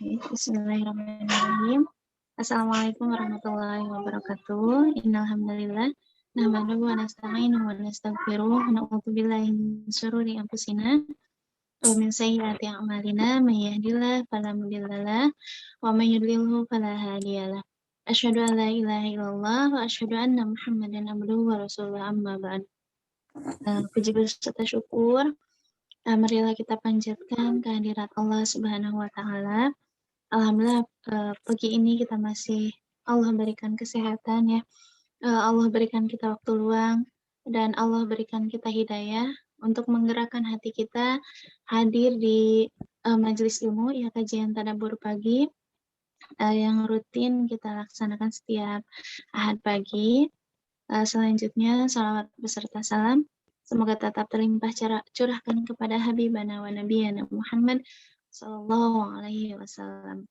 Bismillahirrahmanirrahim. Assalamualaikum warahmatullahi wabarakatuh. Innalhamdulillah nahmaduhu wa nasta'inuhu wa nastaghfiruh wa na'udzu billahi min syururi anfusina wa min sayyiati a'malina may yahdihillahu fala mudhillalah wa may yudlilhu fala hadiyalah. Asyhadu an la ilaha illallah wa asyhadu anna Muhammadan abduhu wa rasuluhu amma ba'd. Puji serta syukur marilah kita panjatkan kehadirat Allah Subhanahu wa taala. Alhamdulillah pagi ini kita masih Allah berikan kesehatan ya. Allah berikan kita waktu luang dan Allah berikan kita hidayah untuk menggerakkan hati kita hadir di majelis ilmu ya, kajian tadabbur pagi yang rutin kita laksanakan setiap Ahad pagi. Selanjutnya salawat beserta salam semoga tetap terlimpah curahkan kepada Habibana wa Nabiyana Muhammad Sallallahu Alaihi Wasallam.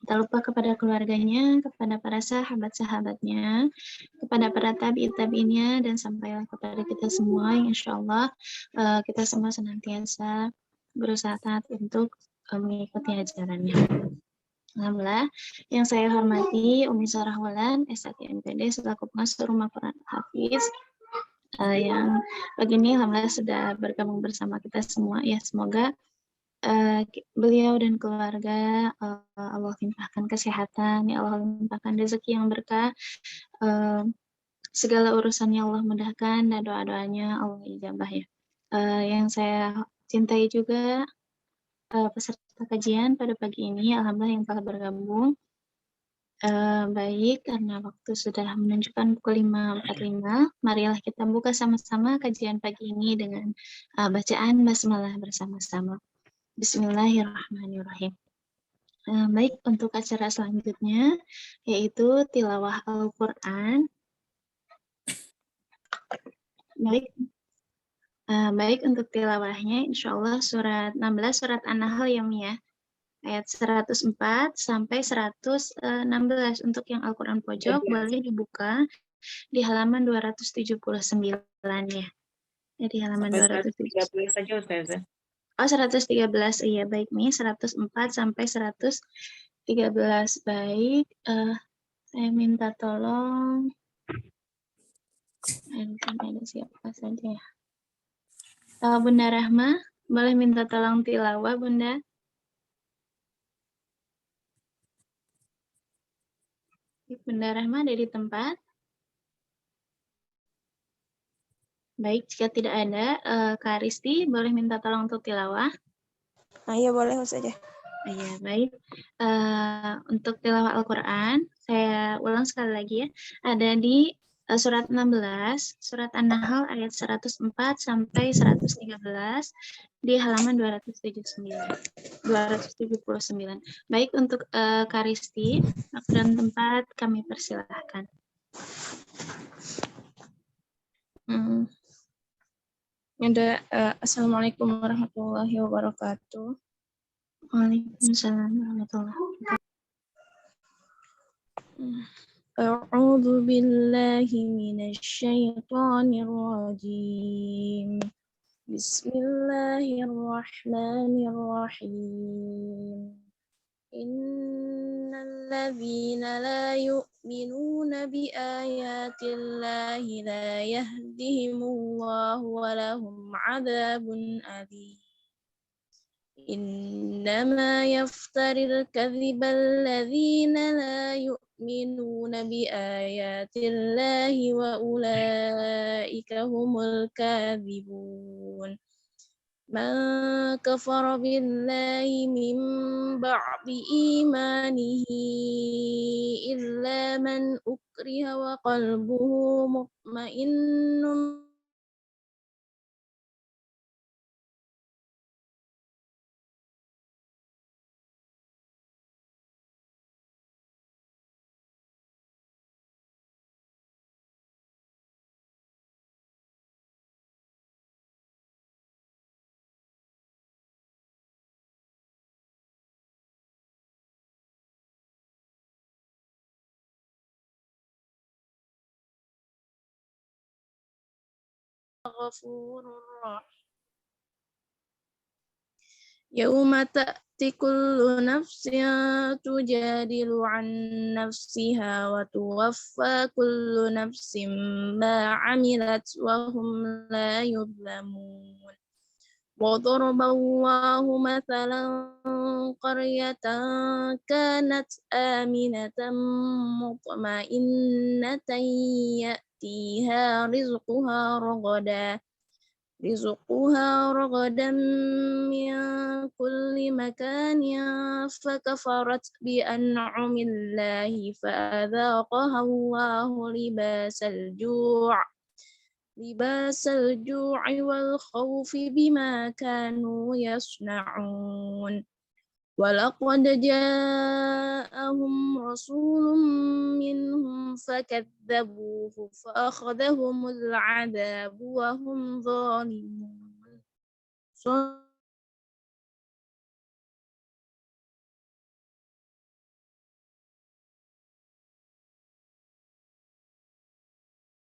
Tak lupa kepada keluarganya, kepada para sahabat-sahabatnya, kepada para tabi'in-tabi'innya, dan sampailah kepada kita semua yang insya Allah kita semua senantiasa berusaha taat untuk mengikuti ajarannya. Alhamdulillah, yang saya hormati Umi Sarah Wulan, S1 MPD selaku pengasuh Rumah Quran Hafiz, yang pagi ini alhamdulillah sudah bergabung bersama kita semua ya. Semoga beliau dan keluarga Allah limpahkan kesehatan, ya Allah limpahkan rezeki yang berkah, segala urusannya Allah mudahkan dan doa-doanya Allah ijabah ya. Yang saya cintai juga peserta kajian pada pagi ini, alhamdulillah yang telah bergabung. Baik, karena waktu sudah menunjukkan pukul 5.45, marilah kita buka sama-sama kajian pagi ini dengan bacaan basmalah bersama-sama. Bismillahirrahmanirrahim. Baik, untuk acara selanjutnya yaitu tilawah Al-Quran. Baik, untuk tilawahnya insya Allah surat 16 surat An-Nahl ya, ayat 104 sampai 116. Untuk yang Al-Quran pojok boleh dibuka di halaman 279 ya. Di halaman 213 saja Ustazah. Oh, 113. Iya, baik nih. 104 sampai 113. Baik. Saya minta tolong. Ada siapa saja ya? Bunda Rahma, boleh minta tolong tilawah, Bunda? Bunda Rahma ada di tempat? Baik, jika tidak ada, Kak Risti boleh minta tolong untuk tilawah? Iya, boleh saja. Iya, baik. Untuk tilawah Al-Quran, saya ulang sekali lagi ya. Ada di surat 16, surat An-Nahl ayat 104 sampai 113 di halaman 279. Baik, untuk Kak Risti, waktu dan tempat kami persilahkan. Ada Assalamualaikum warahmatullahi wabarakatuh. Waalaikumsalam warahmatullahi wabarakatuh. A'udzu billahi minasy syaithanir rajim. Bismillahirrahmanirrahim. Innal ladzina la yu'minuna bi ayatillahi la yahdihimullahu wa lahum 'adzabun alim. Innama yaftaril kadhiba alladzina la yu'minuna bi ayatillahi wa ulaika humul kadhibun. Man kafara billahi min ba'di imanihi illa man ukriha wa qalbuhu mutmainnun ghafurur rahim. Yauma كل نفس تجادل عن نفسها وتوفى كل نفس ما عملت وهم لا يظلمون وضرب الله مثلا قرية كانت آمنة مطمئنة يأتيها رزقها رغدا من كل مكان فكفرت بأنعم الله فأذاقها الله لباس الجوع والخوف بما كانوا يصنعون ولقد جاءهم رسول منهم فكذبوه فأخذهم العذاب وهم ظالمون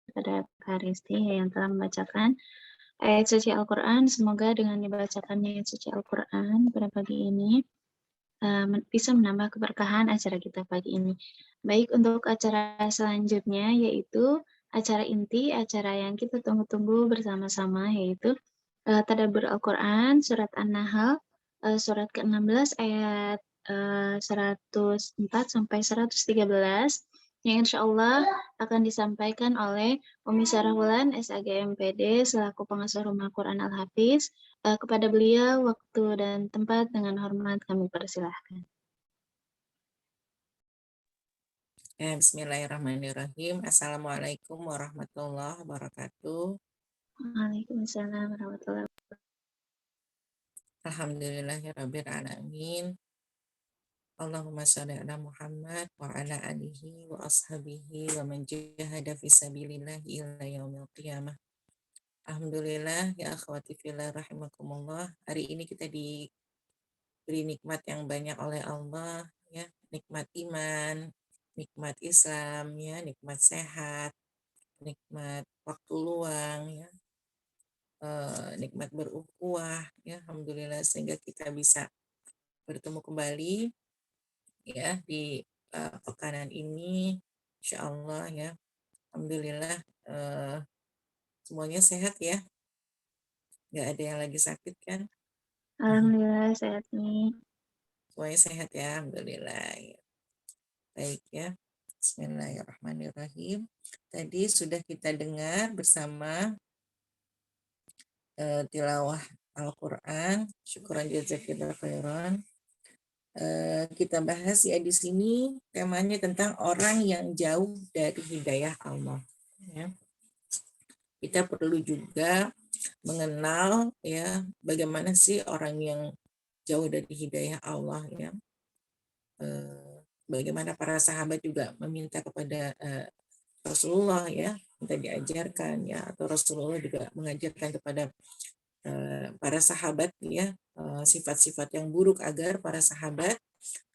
Kepada Kak Risti yang telah membacakan ayat suci Al-Quran. Semoga dengan dibacakannya ayat suci Al-Quran pada pagi ini bisa menambah keberkahan acara kita pagi ini. Baik, untuk acara selanjutnya yaitu acara inti, acara yang kita tunggu-tunggu bersama-sama, yaitu Tadabbur Al-Quran surat An-Nahl surat ke-16 ayat 104 sampai 113 yang insya Allah akan disampaikan oleh Umi Sarah Wulan SAG-MPD selaku pengasuh Rumah Quran Al-Hafiz. Kepada beliau waktu dan tempat dengan hormat kami persilahkan. Bismillahirrahmanirrahim. Assalamualaikum warahmatullahi wabarakatuh. Waalaikumsalam warahmatullahi wabarakatuh. Alhamdulillahirabbil alamin. Allahumma shalli ala Muhammad wa ala alihi wa ashabihi wa man jahada fi sabilillah ila yaumil qiyamah. Alhamdulillah ya akhwati fillah rahimakumullah. Hari ini kita diberi nikmat yang banyak oleh Allah, ya, nikmat iman, nikmat Islam, ya, nikmat sehat, nikmat waktu luang, ya, nikmat berukhuwah, ya, alhamdulillah, sehingga kita bisa bertemu kembali, ya, di pekanan ini, insya Allah, ya, alhamdulillah, semuanya sehat, ya, nggak ada yang lagi sakit kan? Alhamdulillah sehat nih. Semuanya sehat ya, alhamdulillah. Ya. Baik ya, Bismillahirrahmanirrahim. Tadi sudah kita dengar bersama tilawah Al-Quran, syukuran jazakallahu khairan. Kita bahas ya di sini temanya tentang orang yang jauh dari hidayah Allah. Ya. Kita perlu juga mengenal ya bagaimana sih orang yang jauh dari hidayah Allah ya. Bagaimana para sahabat juga meminta kepada Rasulullah ya, minta diajarkan ya, atau Rasulullah juga mengajarkan kepada para sahabat ya sifat-sifat yang buruk agar para sahabat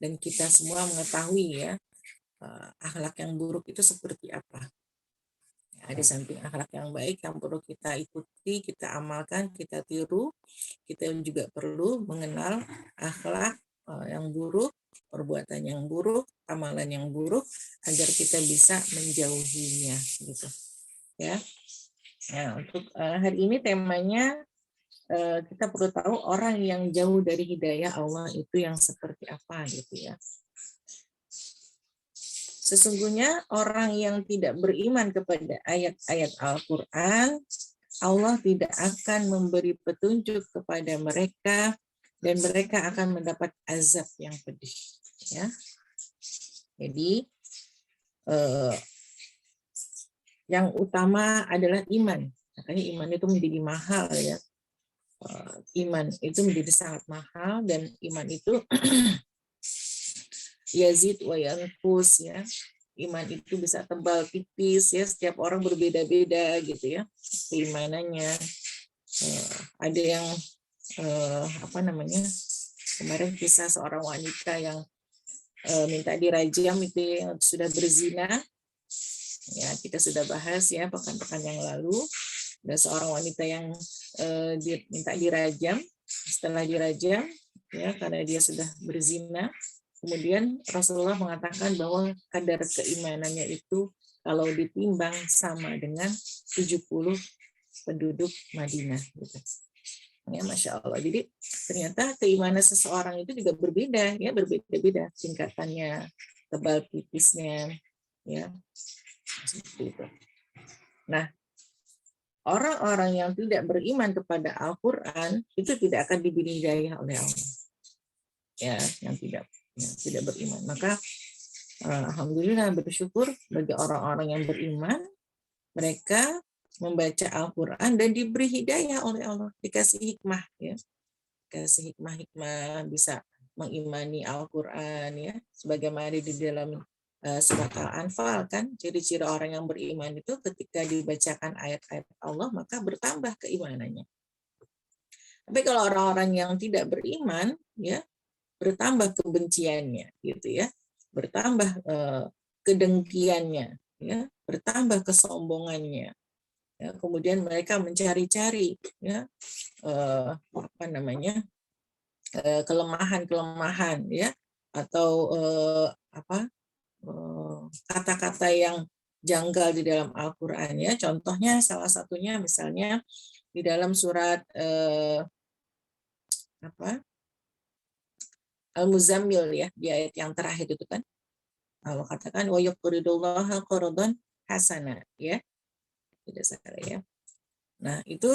dan kita semua mengetahui ya akhlak yang buruk itu seperti apa. Ya, di samping akhlak yang baik yang perlu kita ikuti, kita amalkan, kita tiru, kita juga perlu mengenal akhlak yang buruk, perbuatan yang buruk, amalan yang buruk agar kita bisa menjauhinya gitu. Ya. Nah, untuk hari ini temanya kita perlu tahu orang yang jauh dari hidayah Allah itu yang seperti apa gitu ya. Sesungguhnya orang yang tidak beriman kepada ayat-ayat Al-Quran, Allah tidak akan memberi petunjuk kepada mereka dan mereka akan mendapat azab yang pedih. Ya. Jadi yang utama adalah iman. Makanya iman itu menjadi mahal ya. Iman itu menjadi sangat mahal dan iman itu yazid wa yanqus ya. Iman itu bisa tebal tipis ya, setiap orang berbeda-beda gitu ya keimanannya. Ada yang kemarin kisah seorang wanita yang minta dirajam itu yang sudah berzina. Ya, kita sudah bahas ya pekan-pekan yang lalu. Ada seorang wanita yang minta dirajam. Setelah dirajam, ya, karena dia sudah berzina. Kemudian Rasulullah mengatakan bahwa kadar keimanannya itu kalau ditimbang sama dengan 70 penduduk Madinah. Gitu. Ya, Masya Allah. Jadi ternyata keimanan seseorang itu juga berbeda, ya, berbeda-beda tingkatannya, tebal tipisnya, ya, seperti itu. Nah, orang-orang yang tidak beriman kepada Al-Quran itu tidak akan diberi hidayah oleh Allah. Ya, yang tidak beriman. Maka alhamdulillah bersyukur bagi orang-orang yang beriman, mereka membaca Al-Quran dan diberi hidayah oleh Allah, dikasih hikmah, ya, dikasih hikmah-hikmah, bisa mengimani Al-Quran, ya, sebagaimana di dalam surat Al-Anfal kan, ciri-ciri orang yang beriman itu ketika dibacakan ayat-ayat Allah maka bertambah keimanannya. Tapi kalau orang-orang yang tidak beriman, ya, bertambah kebenciannya, gitu ya, bertambah kedengkiannya, ya, bertambah kesombongannya, ya, kemudian mereka mencari-cari, ya, kelemahan-kelemahan, ya, atau kata-kata yang janggal di dalam Al-Quran, ya. Contohnya salah satunya misalnya di dalam surat Al-Muzammil, ya, di ayat yang terakhir itu kan Allah katakan wa yuqridullaha qardan hasana, ya, tidak salah, ya. Nah itu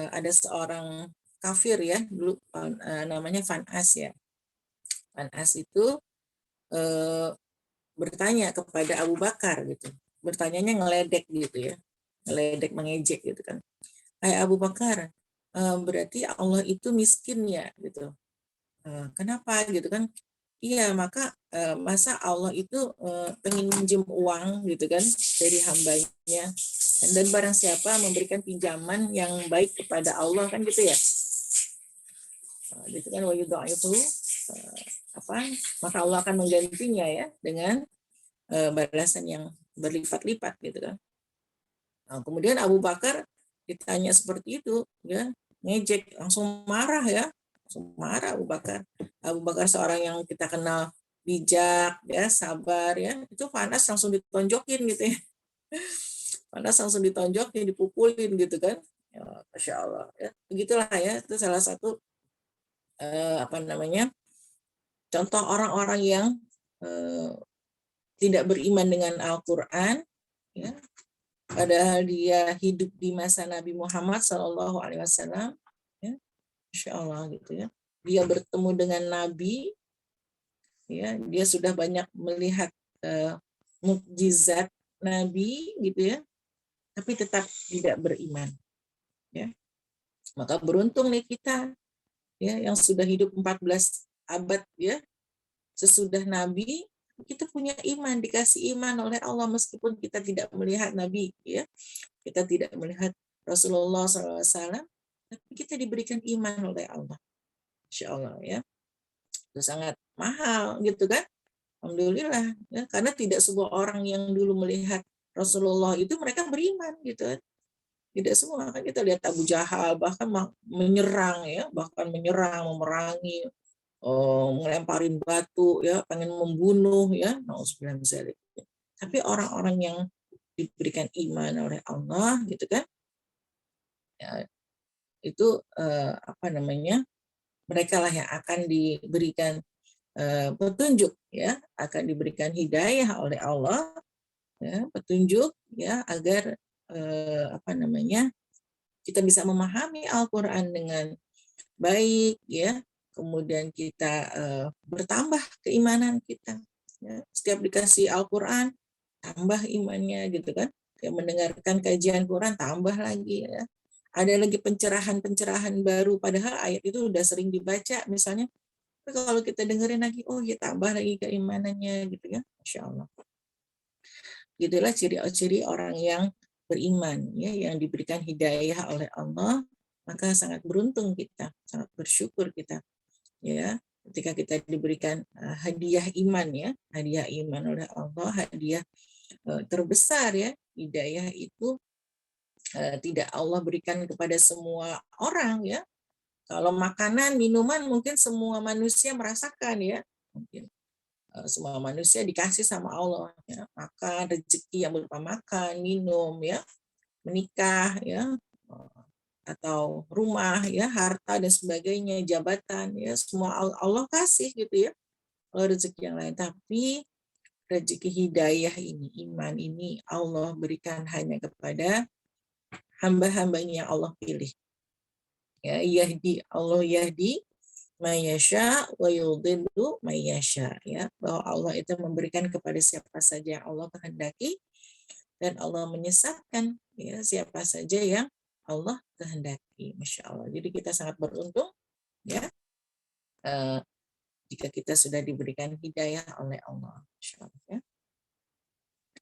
ada seorang kafir, ya, dulu namanya Fanas, ya. Fanas itu bertanya kepada Abu Bakar, gitu, bertanyanya ngeledek, gitu ya, ngeledek, mengejek, gitu kan. Abu Bakar, berarti Allah itu miskin, ya, gitu. Kenapa, gitu kan? Iya, maka masa Allah itu pengen minjem uang, gitu kan, dari hambanya, dan barang siapa memberikan pinjaman yang baik kepada Allah, kan, gitu ya. Gitu kan, wa yudha'ifu, maka Allah akan menggantinya, ya, dengan balasan yang berlipat-lipat, gitu kan. Nah, kemudian Abu Bakar ditanya seperti itu, ya, ngejek, langsung marah, ya, langsung marah Abu Bakar. Abu Bakar seorang yang kita kenal bijak, ya, sabar, ya, itu Fanas langsung ditonjokin, gitu ya. Fanas langsung ditonjokin, dipukulin, gitu kan. Ya, Masya Allah, ya. Begitulah, ya, itu salah satu contoh orang-orang yang tidak beriman dengan Al-Quran, ya, padahal dia hidup di masa Nabi Muhammad SAW, ya, Masya Allah, gitu ya. Dia bertemu dengan Nabi, ya, dia sudah banyak melihat mukjizat Nabi, gitu ya, tapi tetap tidak beriman, ya. Maka beruntung nih kita, ya, yang sudah hidup 14 abad, ya, sesudah Nabi, kita punya iman, dikasih iman oleh Allah meskipun kita tidak melihat Nabi, ya, kita tidak melihat Rasulullah SAW, tapi kita diberikan iman oleh Allah, Insya Allah, ya, itu sangat mahal, gitu kan, alhamdulillah, ya, karena tidak semua orang yang dulu melihat Rasulullah itu mereka beriman, gitu kan, tidak semua, kan kita lihat Abu Jahal bahkan menyerang, ya, memerangi, ngelemparin batu, ya, pengen membunuh, ya, nauzubillah min dzalik. Tapi orang-orang yang diberikan iman oleh Allah, gitu kan, ya, itu mereka lah yang akan diberikan petunjuk, ya, akan diberikan hidayah oleh Allah, ya, petunjuk, ya, agar kita bisa memahami Al-Quran dengan baik, ya, kemudian kita bertambah keimanan kita, ya. Setiap dikasih Al-Quran tambah imannya, gitu kan, kayak mendengarkan kajian Quran tambah lagi, ya. Ada lagi pencerahan baru, padahal ayat itu udah sering dibaca misalnya, tapi kalau kita dengerin lagi, oh ya, tambah lagi keimanannya, gitu ya, Masya Allah. Gitulah ciri-ciri orang yang beriman, ya, yang diberikan hidayah oleh Allah, maka sangat beruntung kita, sangat bersyukur kita, ya, ketika kita diberikan hadiah iman, ya, hadiah iman oleh Allah, hadiah terbesar, ya, hidayah itu tidak Allah berikan kepada semua orang, ya, Kalau makanan, minuman mungkin semua manusia merasakan ya. Mungkin semua manusia dikasih sama Allah ya, makan, rezeki yang berupa makan, minum ya, menikah ya, atau rumah ya, harta dan sebagainya, jabatan ya, semua Allah kasih gitu ya. Kalau rezeki yang lain, tapi rezeki hidayah ini, iman ini Allah berikan hanya kepada hamba-hambanya yang Allah pilih. Ya, Allah yahdi mayasya wa yudhillu mayasya ya, bahwa Allah itu memberikan kepada siapa saja yang Allah kehendaki dan Allah menyesatkan ya siapa saja yang Allah kehendaki. Masya Allah. Jadi kita sangat beruntung ya jika kita sudah diberikan hidayah oleh Allah. Masya Allah, ya.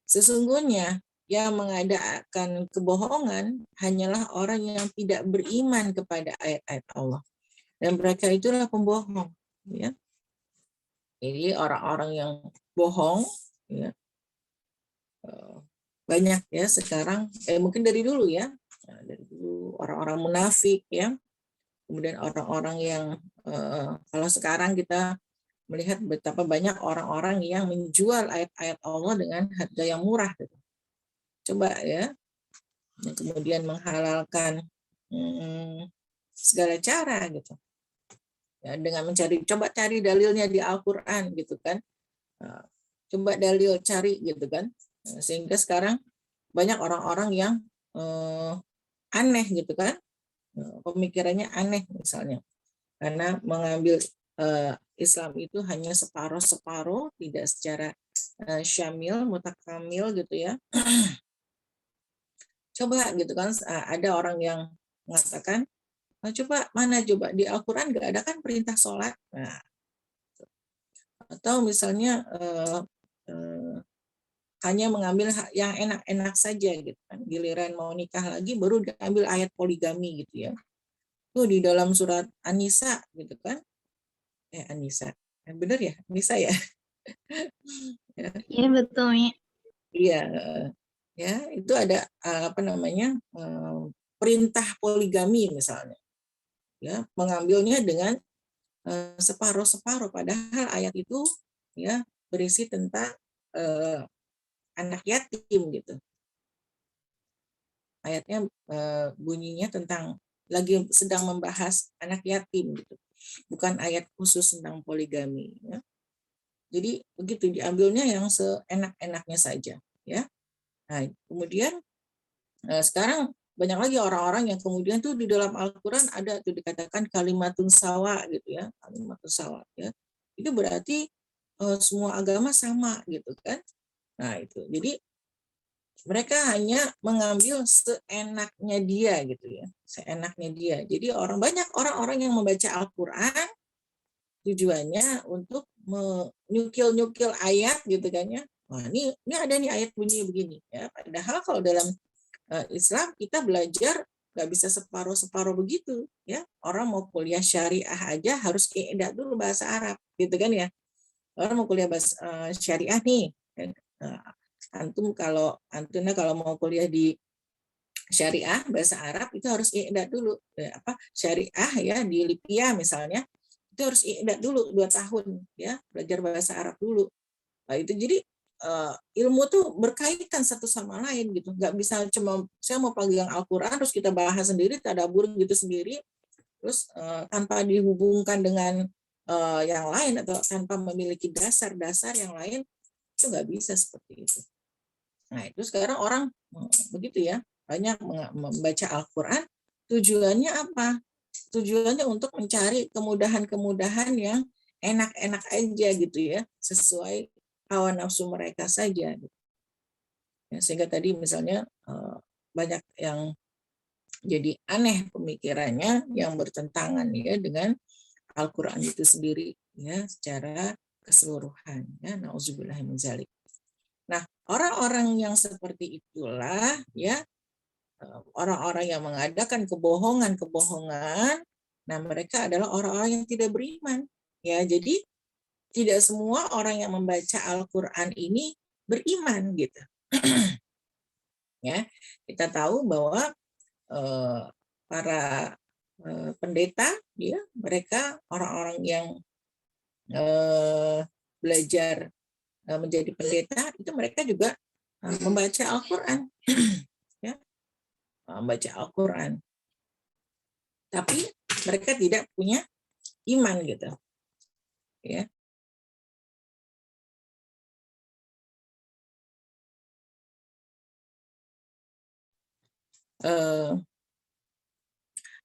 Sesungguhnya yang mengadakan kebohongan hanyalah orang yang tidak beriman kepada ayat-ayat Allah. Dan mereka itulah pembohong. Ya. Jadi orang-orang yang bohong, ya, banyak ya sekarang. Mungkin dari dulu ya, dari dulu orang-orang munafik ya. Kemudian orang-orang yang kalau sekarang kita melihat betapa banyak orang-orang yang menjual ayat-ayat Allah dengan harga yang murah. Gitu. Coba ya, dan kemudian menghalalkan segala cara gitu. Ya, dengan coba cari dalilnya di Al-Quran gitu kan, coba dalil cari gitu kan, sehingga sekarang banyak orang-orang yang aneh gitu kan, pemikirannya aneh misalnya, karena mengambil Islam itu hanya separuh-separuh, tidak secara syamil, mutakamil gitu ya. Coba gitu kan, ada orang yang mengatakan, coba di Al-Quran nggak ada kan perintah sholat. Nah, atau misalnya hanya mengambil yang enak-enak saja gitu kan. Giliran mau nikah lagi baru diambil ayat poligami gitu ya. Tuh di dalam surat An-Nisa gitu kan. An-Nisa. Benar ya? An-Nisa ya? Iya betul ya. Iya. Ya, itu ada perintah poligami misalnya. Ya, mengambilnya dengan separuh-separuh, padahal ayat itu ya berisi tentang anak yatim gitu. Ayatnya bunyinya tentang lagi sedang membahas anak yatim gitu, bukan ayat khusus tentang poligami. Ya. Jadi begitu diambilnya yang seenak-enaknya saja. Ya. Nah, kemudian sekarang banyak lagi orang-orang yang kemudian tuh di dalam Al-Quran ada tuh dikatakan kalimatun sawa gitu ya, kalimatun sawa ya. Itu berarti semua agama sama gitu kan. Nah, itu. Jadi mereka hanya mengambil seenaknya dia gitu ya, seenaknya dia. Jadi banyak orang-orang yang membaca Al-Quran tujuannya untuk menyukil-nyukil ayat gitu kan ya. Wah, ini ada nih ayat bunyi begini ya. Padahal kalau dalam Islam kita belajar nggak bisa separuh-separuh begitu ya. Orang mau kuliah syariah aja harus i'dad dulu bahasa Arab gitu kan ya. Orang mau kuliah bahasa syariah nih. Antumnya kalau mau kuliah di syariah bahasa Arab itu harus i'dad dulu. Syariah ya di Lipia misalnya itu harus i'dad dulu 2 tahun ya, belajar bahasa Arab dulu. Nah, itu jadi ilmu tuh berkaitan satu sama lain gitu, nggak bisa cuma saya mau pegang Al-Quran terus kita bahas sendiri, tadabbur gitu sendiri, terus tanpa dihubungkan dengan yang lain atau tanpa memiliki dasar-dasar yang lain, itu nggak bisa seperti itu. Nah itu sekarang orang begitu ya, banyak membaca Al-Quran, tujuannya apa? Tujuannya untuk mencari kemudahan-kemudahan yang enak-enak aja gitu ya, sesuai hawa nafsu mereka saja. Ya, sehingga tadi misalnya banyak yang jadi aneh pemikirannya yang bertentangan ya dengan Al-Quran itu sendiri ya secara keseluruhan. Ya, nauzubillah min dzalik. Nah, orang-orang yang seperti itulah ya orang-orang yang mengadakan kebohongan-kebohongan. Nah, mereka adalah orang-orang yang tidak beriman. Ya, jadi tidak semua orang yang membaca Al-Quran ini beriman gitu. Ya, kita tahu bahwa para pendeta ya mereka orang-orang yang belajar menjadi pendeta, itu mereka juga membaca Al-Quran, ya, membaca Al-Quran. Tapi mereka tidak punya iman gitu, ya.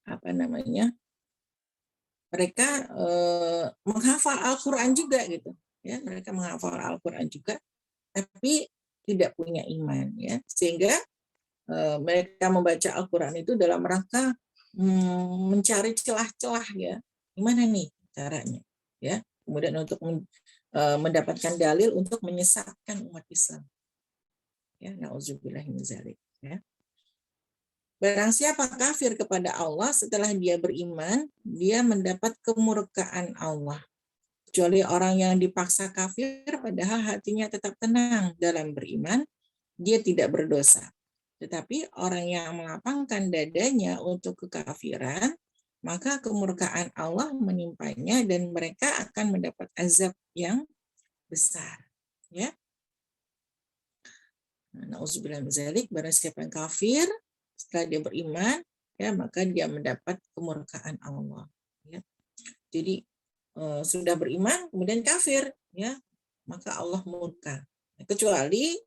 Apa namanya? Mereka menghafal Al-Quran juga gitu, ya. Mereka menghafal Al-Quran juga, tapi tidak punya iman, ya. Sehingga mereka membaca Al-Quran itu dalam rangka mencari celah-celah, ya. Gimana nih caranya, ya? Kemudian untuk mendapatkan dalil untuk menyesatkan umat Islam. Ya, nauzubillah min dzalik, ya. Barang siapa kafir kepada Allah setelah dia beriman, dia mendapat kemurkaan Allah. Kecuali orang yang dipaksa kafir padahal hatinya tetap tenang dalam beriman, dia tidak berdosa. Tetapi orang yang melapangkan dadanya untuk kekafiran, maka kemurkaan Allah menimpanya dan mereka akan mendapat azab yang besar. Ya. Nauzubillah min dzalik, barang siapa yang kafir setelah dia beriman, ya maka dia mendapat kemurkaan Allah. Ya. Jadi sudah beriman kemudian kafir, ya maka Allah murka. Kecuali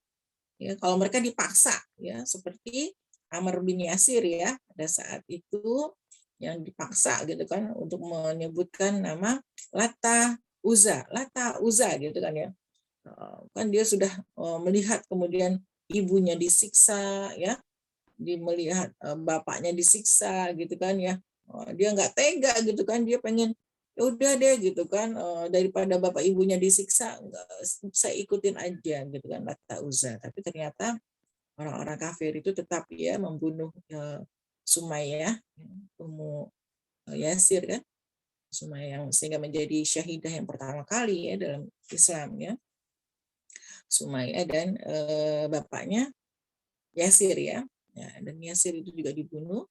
ya kalau mereka dipaksa, ya seperti Amr bin Yasir, ya pada saat itu yang dipaksa gitu kan untuk menyebutkan nama Lata Uzza gitu kan, ya. Kan dia sudah melihat kemudian ibunya disiksa, ya, melihat bapaknya disiksa gitu kan, ya. Dia nggak tega gitu kan, dia pengen ya udah deh gitu kan, daripada bapak ibunya disiksa, saya ikutin aja gitu kan Lata Uzza. Tapi ternyata orang-orang kafir itu tetap ya membunuh Sumayyah, Ummu Yasir kan, Sumayyah, yang sehingga menjadi syahidah yang pertama kali ya dalam Islam, ya. Sumayyah dan bapaknya Yasir, ya. Dan Yasir itu juga dibunuh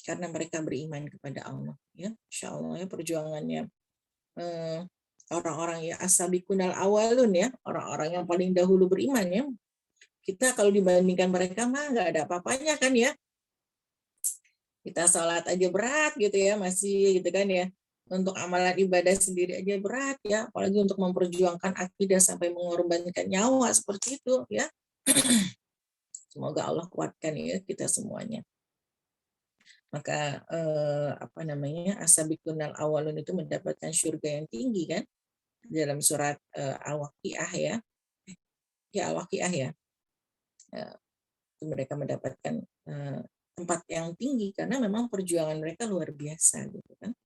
karena mereka beriman kepada Allah, ya. Insya Allah ya perjuangannya orang-orang ya as-sabiqunal awalun, ya, orang-orang yang paling dahulu beriman, ya. Kita kalau dibandingkan mereka mah nggak ada apa-apanya kan, ya. Kita sholat aja berat gitu ya, masih gitu kan, ya. Untuk amalan ibadah sendiri aja berat, ya, apalagi untuk memperjuangkan akidah sampai mengorbankan nyawa seperti itu, ya. Semoga Allah kuatkan ya kita semuanya. Maka apa namanya, as-sabiqunal awalun itu mendapatkan surga yang tinggi kan, dalam surat Al-Waqiah, ya. Al-Waqiah, ya. Mereka mendapatkan tempat yang tinggi karena memang perjuangan mereka luar biasa gitu kan.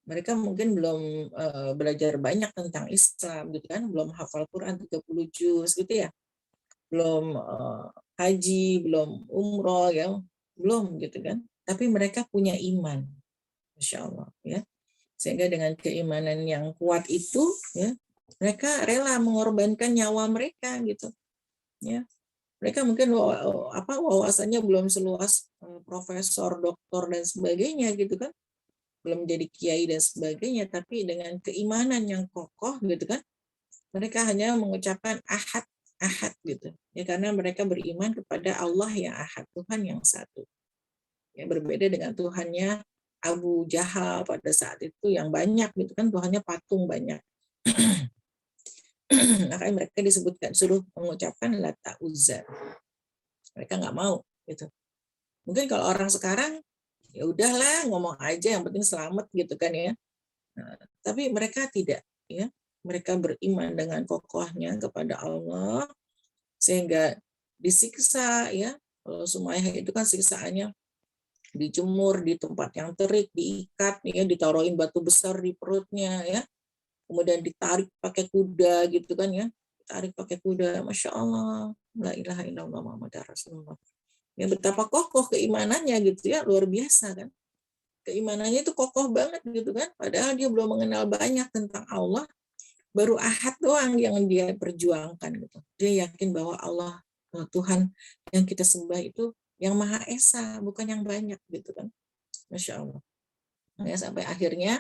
Mereka mungkin belum belajar banyak tentang Islam gitu kan, belum hafal Quran 30 juz gitu ya. Belum haji, belum umroh, ya. Belum gitu kan. Tapi mereka punya iman. Masya Allah, ya. Sehingga dengan keimanan yang kuat itu, ya, mereka rela mengorbankan nyawa mereka gitu. Ya. Mereka mungkin wawasannya belum seluas profesor, doktor dan sebagainya gitu kan, belum jadi kiai dan sebagainya, tapi dengan keimanan yang kokoh gitu kan, mereka hanya mengucapkan ahad gitu ya, karena mereka beriman kepada Allah yang ahad, Tuhan yang satu, ya, berbeda dengan Tuhannya Abu Jahal pada saat itu yang banyak gitu kan, Tuhannya patung banyak. Makanya mereka disebutkan suruh mengucapkan Lata Uzza. Mereka nggak mau gitu. Mungkin kalau orang sekarang ya udahlah ngomong aja yang penting selamat gitu kan, ya. Nah, tapi mereka tidak, ya. Mereka beriman dengan kokohnya kepada Allah sehingga disiksa, ya. Kalau Sumayyah itu kan siksaannya dijemur di tempat yang terik, diikat, ya, ditaruhin batu besar di perutnya, ya. Kemudian ditarik pakai kuda gitu kan, ya. Tarik pakai kuda, Masya Allah, la ilaha illallah Muhammad Rasulullah. Ya, betapa kokoh keimanannya gitu ya, luar biasa kan. Keimanannya itu kokoh banget gitu kan, padahal dia belum mengenal banyak tentang Allah, baru ahad doang yang dia perjuangkan gitu. Dia yakin bahwa Allah, Tuhan yang kita sembah itu yang Maha Esa, bukan yang banyak gitu kan. Masya Allah. ya, sampai akhirnya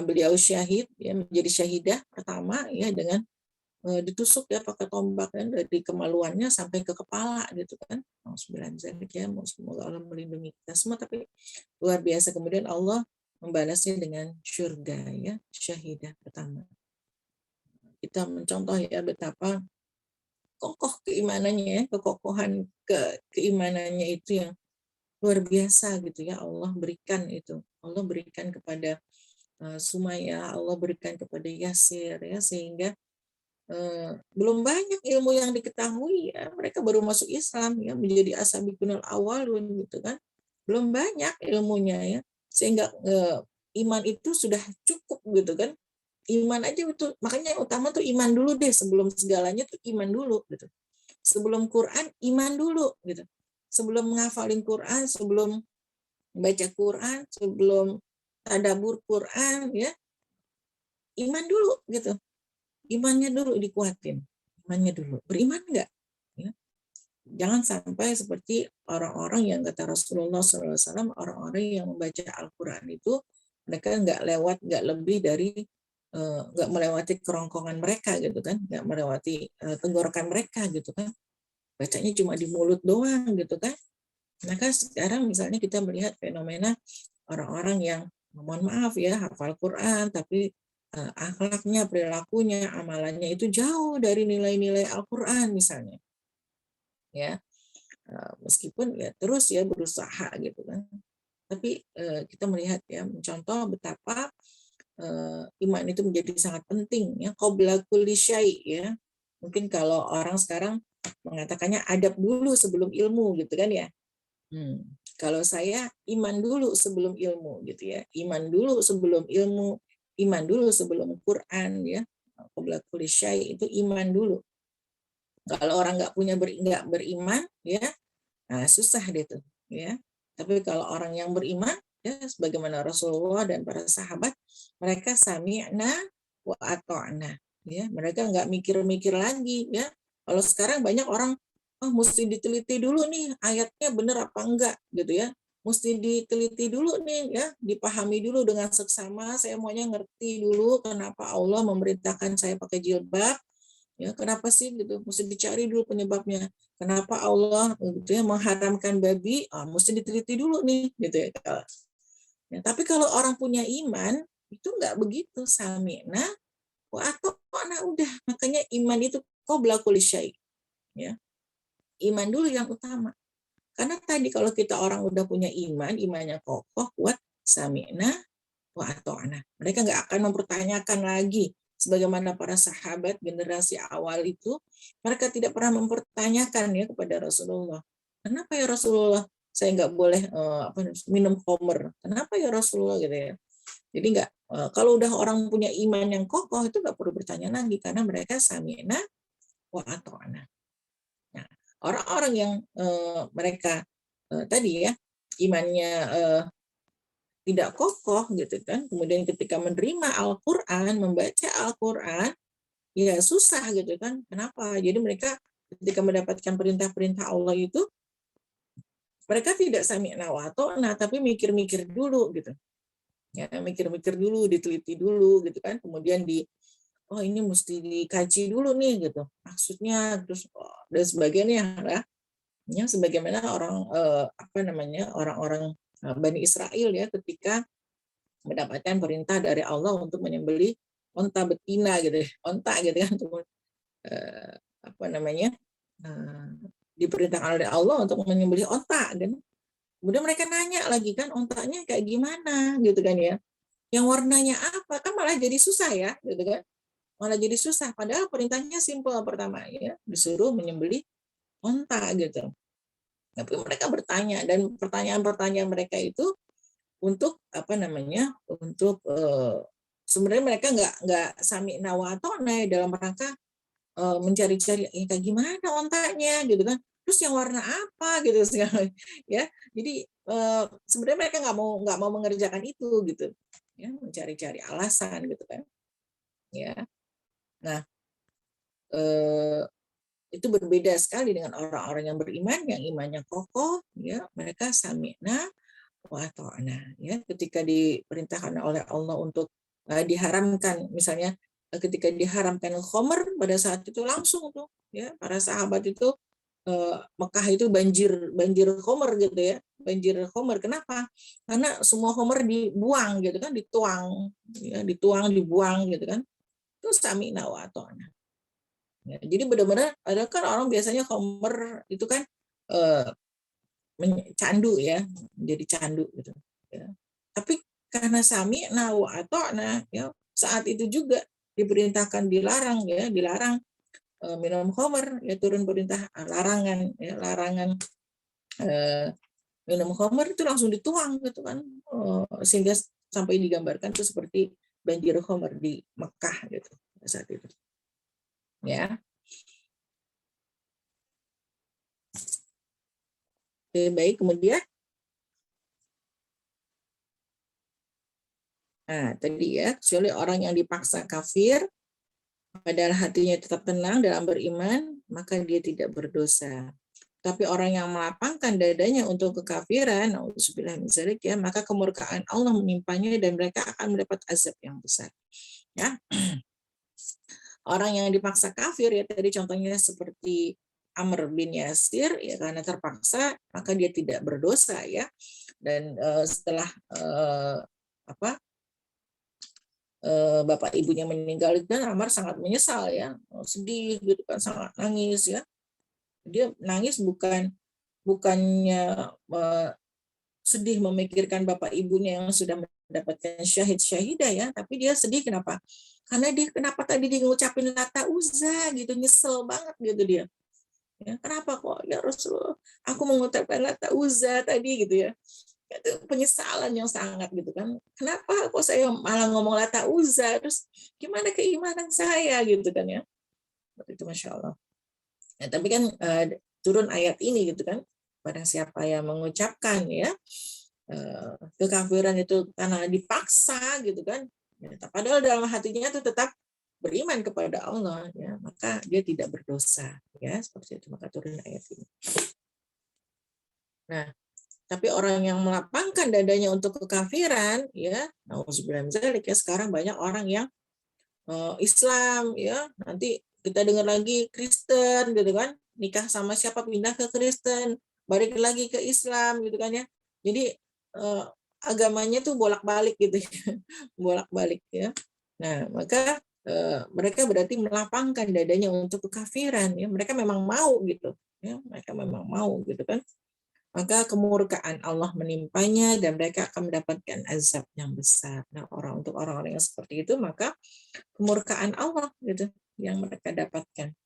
beliau syahid, ya, menjadi syahidah pertama ya dengan ditusuk ya pakai tombak kan dari kemaluannya sampai ke kepala gitu kan. Sembilan zalik ya, semoga Allah melindungi kita semua, tapi luar biasa kemudian Allah membalasnya dengan surga ya, syahidah pertama. Kita mencontoh ya betapa kokoh keimanannya ya, kekokohan keimanannya itu yang luar biasa gitu ya, Allah berikan itu. Allah berikan kepada Sumayyah, Allah berikan kepada Yasir ya, sehingga belum banyak ilmu yang diketahui ya, mereka baru masuk Islam ya, menjadi asabiqunul awalun gitu kan, belum banyak ilmunya ya, sehingga iman itu sudah cukup gitu kan, iman aja itu, makanya yang utama tuh iman dulu deh, sebelum segalanya tuh iman dulu gitu, sebelum Quran iman dulu gitu, sebelum menghafalin Quran, sebelum baca Quran, sebelum tadabbur Quran ya, iman dulu gitu, imannya dulu dikuatin, imannya dulu, beriman enggak ya? Jangan sampai seperti orang-orang yang kata Rasulullah SAW, orang-orang yang membaca Al-Quran itu mereka nggak lebih dari nggak melewati kerongkongan mereka gitu kan, nggak melewati tenggorokan mereka gitu kan, bacanya cuma di mulut doang gitu kan. Maka sekarang misalnya kita melihat fenomena orang-orang yang mohon maaf ya hafal Quran tapi akhlaknya, perilakunya, amalannya itu jauh dari nilai-nilai Al-Quran misalnya. Ya, meskipun ya terus ya berusaha gitu kan. Tapi kita melihat ya, mencontoh betapa iman itu menjadi sangat penting ya, qabla kulli syai' ya. Mungkin kalau orang sekarang mengatakannya adab dulu sebelum ilmu gitu kan ya. Kalau saya iman dulu sebelum ilmu gitu ya. Iman dulu sebelum ilmu, iman dulu sebelum Quran ya. Qabla kulli syai' itu iman dulu. Kalau orang nggak beriman ya, nah susah deh tuh ya. Tapi kalau orang yang beriman ya, sebagaimana Rasulullah dan para sahabat, mereka sami'na wa ata'na ya, mereka nggak mikir-mikir lagi ya. Kalau sekarang banyak orang, oh mesti diteliti dulu nih ayatnya benar apa enggak gitu ya, mesti diteliti dulu nih ya, dipahami dulu dengan seksama, saya maunya ngerti dulu kenapa Allah memerintahkan saya pakai jilbab ya, kenapa sih gitu, mesti dicari dulu penyebabnya, kenapa Allah gitu ya mengharamkan babi, mesti diteliti dulu nih gitu ya. Ya, tapi kalau orang punya iman itu nggak begitu, sami'na wa ata'na udah, makanya iman itu qabla kulli syai' ya, iman dulu yang utama. Karena tadi kalau kita orang udah punya iman, imannya kokoh kuat, sami'na wa ata'na, mereka nggak akan mempertanyakan lagi. Sebagaimana para sahabat generasi awal itu, mereka tidak pernah mempertanyakan ya kepada Rasulullah, kenapa ya Rasulullah saya nggak boleh minum khamr, kenapa ya Rasulullah gitu ya. Jadi nggak, kalau udah orang punya iman yang kokoh itu nggak perlu bertanya lagi, karena mereka sami'na wa ata'na. Nah, orang-orang yang mereka tadi ya imannya tidak kokoh gitu kan, kemudian ketika menerima Al-Quran, membaca Al-Quran, ya susah gitu kan. Kenapa? Jadi mereka ketika mendapatkan perintah-perintah Allah itu, mereka tidak sami'na wa ata'na, tapi mikir-mikir dulu gitu. Ya, mikir-mikir dulu, diteliti dulu gitu kan. Kemudian oh ini mesti dikaji dulu nih gitu. Maksudnya terus dan sebagainya lah. Ya, sebagaimana orang-orang Bani Israel ya, ketika mendapatkan perintah dari Allah untuk menyembelih onta betina gitu, onta gitu kan, diperintahkan oleh Allah untuk menyembelih onta kan. Kemudian mereka nanya lagi kan, ontanya kayak gimana gitu kan ya, yang warnanya apa, kan malah jadi susah ya gitu kan, malah jadi susah, padahal perintahnya simpel pertama ya, disuruh menyembelih onta gitu. Tapi mereka bertanya, dan pertanyaan-pertanyaan mereka itu untuk untuk sebenarnya mereka nggak sami'na wa ata'na dalam rangka mencari-cari kayak gimana ontanya gitu kan, terus yang warna apa gitu segala ya. Jadi sebenarnya mereka nggak mau mengerjakan itu gitu ya, mencari-cari alasan gitu kan ya. Nah itu berbeda sekali dengan orang-orang yang beriman, yang imannya kokoh ya, mereka sami'na wa ata'na, ya. Ketika diperintahkan oleh Allah untuk diharamkan, misalnya ketika diharamkan khamr, pada saat itu langsung tuh ya para sahabat itu Mekah itu banjir khamr gitu ya, banjir khamr. Kenapa? Karena semua khamr dibuang gitu kan, dituang dibuang gitu kan. Itu sami'na wa ata'na. Ya, jadi benar-benar ada kan orang biasanya khamr itu kan candu ya, menjadi candu gitu ya. Tapi karena sami'na wa ata'na ya, saat itu juga diperintahkan dilarang minum khamr, ya turun perintah larangan ya, larangan minum khamr itu langsung dituang gitu kan, sehingga sampai digambarkan itu seperti banjir khamr di Mekah gitu saat itu ya. Oke, baik, kemudian tadi ya, kecuali orang yang dipaksa kafir padahal hatinya tetap tenang dalam beriman, maka dia tidak berdosa. Tapi orang yang melapangkan dadanya untuk kekafiran, nauzubillah min dzalik ya, maka kemurkaan Allah menimpanya dan mereka akan mendapat azab yang besar. Ya. Orang yang dipaksa kafir ya, tadi contohnya seperti Amr bin Yasir ya, karena terpaksa maka dia tidak berdosa ya. Dan setelah bapak ibunya meninggal, dan Amr sangat menyesal ya, sedih gitu kan, sangat nangis ya. Dia nangis bukannya sedih memikirkan bapak ibunya yang sudah mendapatkan syahidah ya, tapi dia sedih kenapa? Karena dia kenapa tadi dia ngucapin Lata Uzza gitu, nyesel banget gitu dia. Ya, kenapa kok ya Rasulullah aku mengucapkan Lata Uzza tadi gitu ya. Itu penyesalan yang sangat gitu kan, kenapa kok saya malah ngomong Lata Uzza, terus gimana keimanan saya gitu kan ya. Itu Masya Allah ya, tapi kan turun ayat ini gitu kan, barang siapa yang mengucapkan ya kekafiran itu karena dipaksa gitu kan ya, padahal dalam hatinya itu tetap beriman kepada Allah ya, maka dia tidak berdosa ya, seperti itu, maka turun ayat ini. Nah, tapi orang yang melapangkan dadanya untuk kekafiran, ya, nauzubillah min dzalik ya, sekarang banyak orang yang Islam, ya, nanti kita dengar lagi Kristen, gitu kan, nikah sama siapa pindah ke Kristen, balik lagi ke Islam, gitu kan ya. Jadi agamanya tuh bolak-balik gitu, bolak-balik ya. Nah, maka mereka berarti melapangkan dadanya untuk kekafiran, ya. Mereka memang mau gitu, ya, mereka memang mau gitu kan. Maka kemurkaan Allah menimpanya dan mereka akan mendapatkan azab yang besar. Nah, untuk orang-orang yang seperti itu, maka kemurkaan Allah gitu yang mereka dapatkan.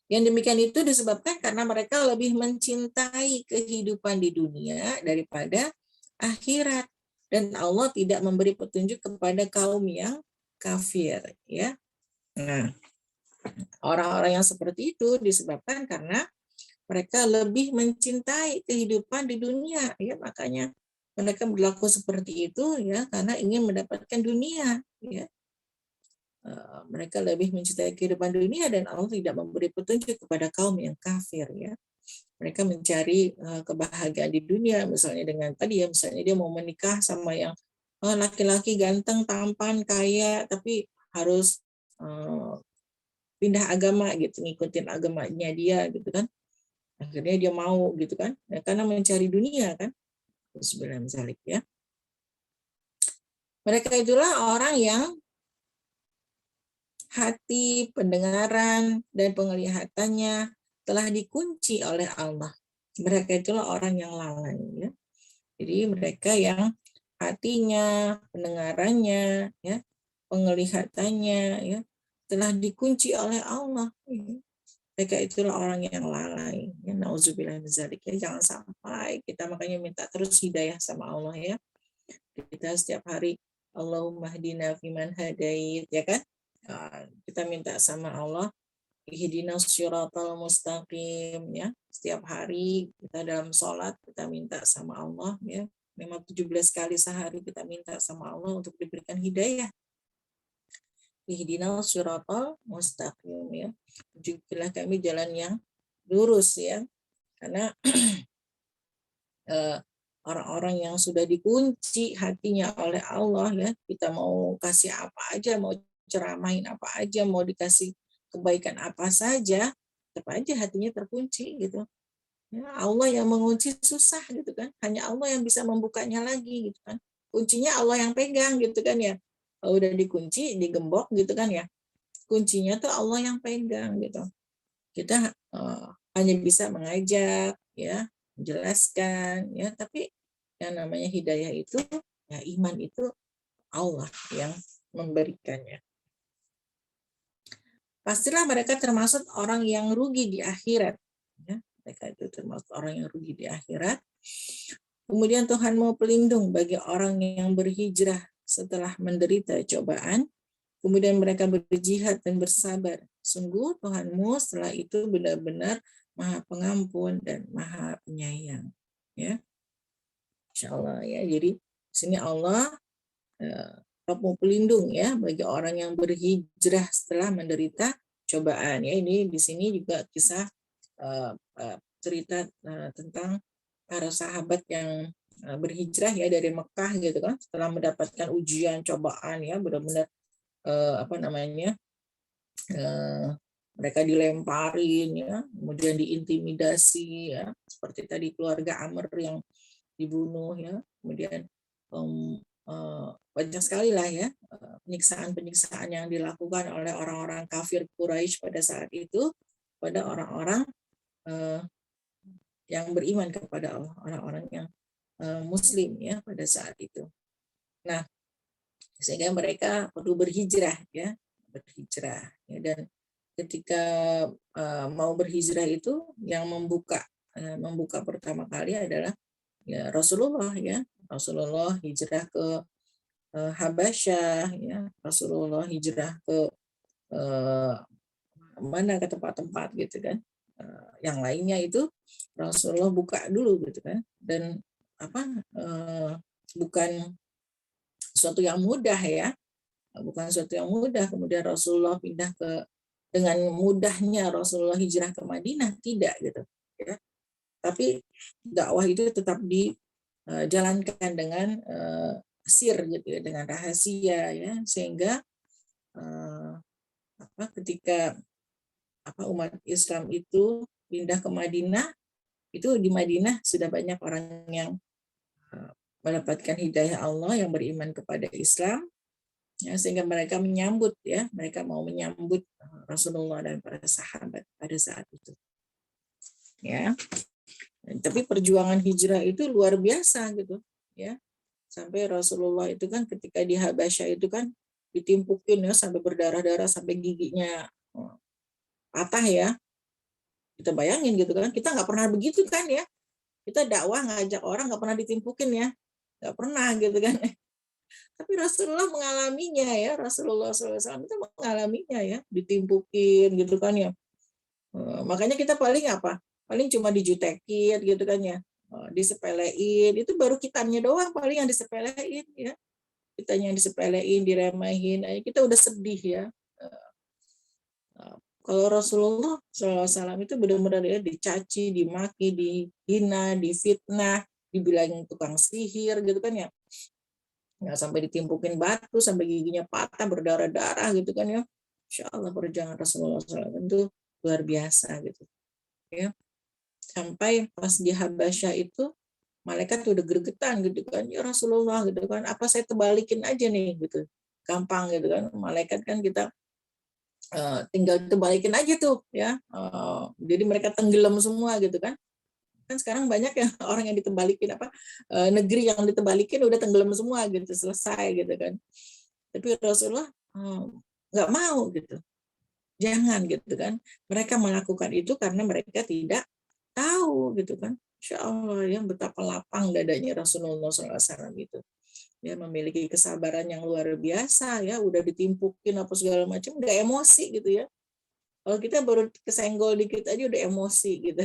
Yang demikian itu disebabkan karena mereka lebih mencintai kehidupan di dunia daripada akhirat, dan Allah tidak memberi petunjuk kepada kaum yang kafir ya. Nah, orang-orang yang seperti itu disebabkan karena mereka lebih mencintai kehidupan di dunia ya, makanya mereka berlaku seperti itu ya, karena ingin mendapatkan dunia ya. Mereka lebih mencintai kehidupan dunia dan Allah tidak memberi petunjuk kepada kaum yang kafir ya. Mereka mencari kebahagiaan di dunia, misalnya dengan tadi ya, misalnya dia mau menikah sama yang laki-laki ganteng, tampan, kaya, tapi harus pindah agama gitu, ngikutin agamanya dia gitu kan. Akhirnya dia mau gitu kan, ya, karena mencari dunia kan. Sebenarnya ya. Mereka itulah orang yang hati, pendengaran, dan penglihatannya telah dikunci oleh Allah. Mereka itulah orang yang lalai ya. Jadi mereka yang hatinya, pendengarannya, ya, penglihatannya ya telah dikunci oleh Allah. Ya. Mereka itulah orang yang lalai. Ya, nauzubillah min dzalik ya, jangan sampai kita makanya minta terus hidayah sama Allah ya. Kita setiap hari Allahumma hdina fiman hadait ya kan? Kita minta sama Allah ihdinas syiratal mustaqim ya. Setiap hari kita dalam sholat kita minta sama Allah ya. Memang 17 kali sehari kita minta sama Allah untuk diberikan hidayah. Ihdinas syiratal mustaqim ya. Tunjukilah kami jalan yang lurus ya. Karena orang-orang yang sudah dikunci hatinya oleh Allah ya, kita mau kasih apa aja, mau ceramahin apa aja, mau dikasih kebaikan apa saja, tetap aja hatinya terkunci gitu. Ya, Allah yang mengunci susah gitu kan, hanya Allah yang bisa membukanya lagi gitu kan. Kuncinya Allah yang pegang gitu kan ya. Kalau udah dikunci, digembok gitu kan ya, kuncinya tuh Allah yang pegang gitu. Kita hanya bisa mengajak ya, menjelaskan ya, tapi yang namanya hidayah itu ya, iman itu Allah yang memberikannya. Pastilah mereka termasuk orang yang rugi di akhirat ya. Mereka itu termasuk orang yang rugi di akhirat. Kemudian Tuhan mau pelindung bagi orang yang berhijrah setelah menderita cobaan. Kemudian mereka berjihad dan bersabar. Sungguh Tuhanmu setelah itu benar-benar Maha Pengampun dan Maha Penyayang. Ya, Insya Allah ya. Jadi di sini Allah mau pelindung ya bagi orang yang berhijrah setelah menderita cobaan. Ya, ini di sini juga kisah cerita tentang para sahabat yang berhijrah ya dari Mekah gitu kan, setelah mendapatkan ujian cobaan ya, benar-benar mereka dilemparin ya, kemudian diintimidasi ya, seperti tadi keluarga Amr yang dibunuh ya, kemudian banyak sekali lah ya penyiksaan-penyiksaan yang dilakukan oleh orang-orang kafir Quraisy pada saat itu pada orang-orang yang beriman kepada Allah, orang-orang yang Muslim ya pada saat itu. Nah, sehingga mereka perlu berhijrah ya, dan ketika mau berhijrah itu yang membuka pertama kali adalah ya Rasulullah ya. Rasulullah hijrah ke Habasyah ya, Rasulullah hijrah ke mana, ke tempat-tempat gitu kan. Yang lainnya itu Rasulullah buka dulu gitu kan, dan bukan sesuatu yang mudah ya, kemudian Rasulullah pindah dengan mudahnya Rasulullah hijrah ke Madinah, tidak gitu ya. Tapi dakwah itu tetap dijalankan dengan sir gitu ya, dengan rahasia ya, sehingga ketika umat Islam itu pindah ke Madinah, itu di Madinah sudah banyak orang yang mendapatkan hidayah Allah, yang beriman kepada Islam ya, sehingga mereka mau menyambut Rasulullah dan para sahabat pada saat itu ya. Tapi perjuangan hijrah itu luar biasa gitu ya, sampai Rasulullah itu kan ketika di Habasyah itu kan ditimpukin ya sampai berdarah-darah, sampai giginya patah ya. Kita bayangin gitu kan, kita nggak pernah begitu kan ya, kita dakwah ngajak orang nggak pernah ditimpukin ya, nggak pernah gitu kan. Tapi Rasulullah mengalaminya ya, Rasulullah SAW itu mengalaminya ya, ditimpukin gitu kan ya. Makanya kita paling cuma dijutekin gitu kan ya, disepelein, itu baru kitanya doang paling yang disepelein ya, kitanya yang disepelein, diremehin, kita udah sedih ya. Kalau Rasulullah SAW itu benar-benar ya dicaci, dimaki, dihina, difitnah, dibilang tukang sihir gitu kan ya. Ya, sampai ditimpukin batu, sampai giginya patah, berdarah-darah gitu kan ya. Insya Allah perjuangan Rasulullah SAW itu luar biasa gitu ya. Sampai pas di Habasyah itu malaikat tuh udah gregetan gitu kan, ya Rasulullah gitu kan, apa saya terbalikin aja nih gitu, gampang gitu kan, malaikat kan kita tinggal terbalikin aja tuh ya, jadi mereka tenggelam semua gitu kan sekarang banyak ya orang yang ditebalikin negeri yang ditebalikin udah tenggelam semua gitu, selesai gitu kan. Tapi Rasulullah nggak mau gitu, jangan gitu kan. Mereka melakukan itu karena mereka tidak tahu gitu kan. Insya Allah ya, betapa lapang dadanya Rasulullah SAW itu. Dia memiliki kesabaran yang luar biasa ya, udah ditimpukin apa segala macam, udah emosi gitu ya. Kalau kita baru kesenggol dikit aja udah emosi gitu.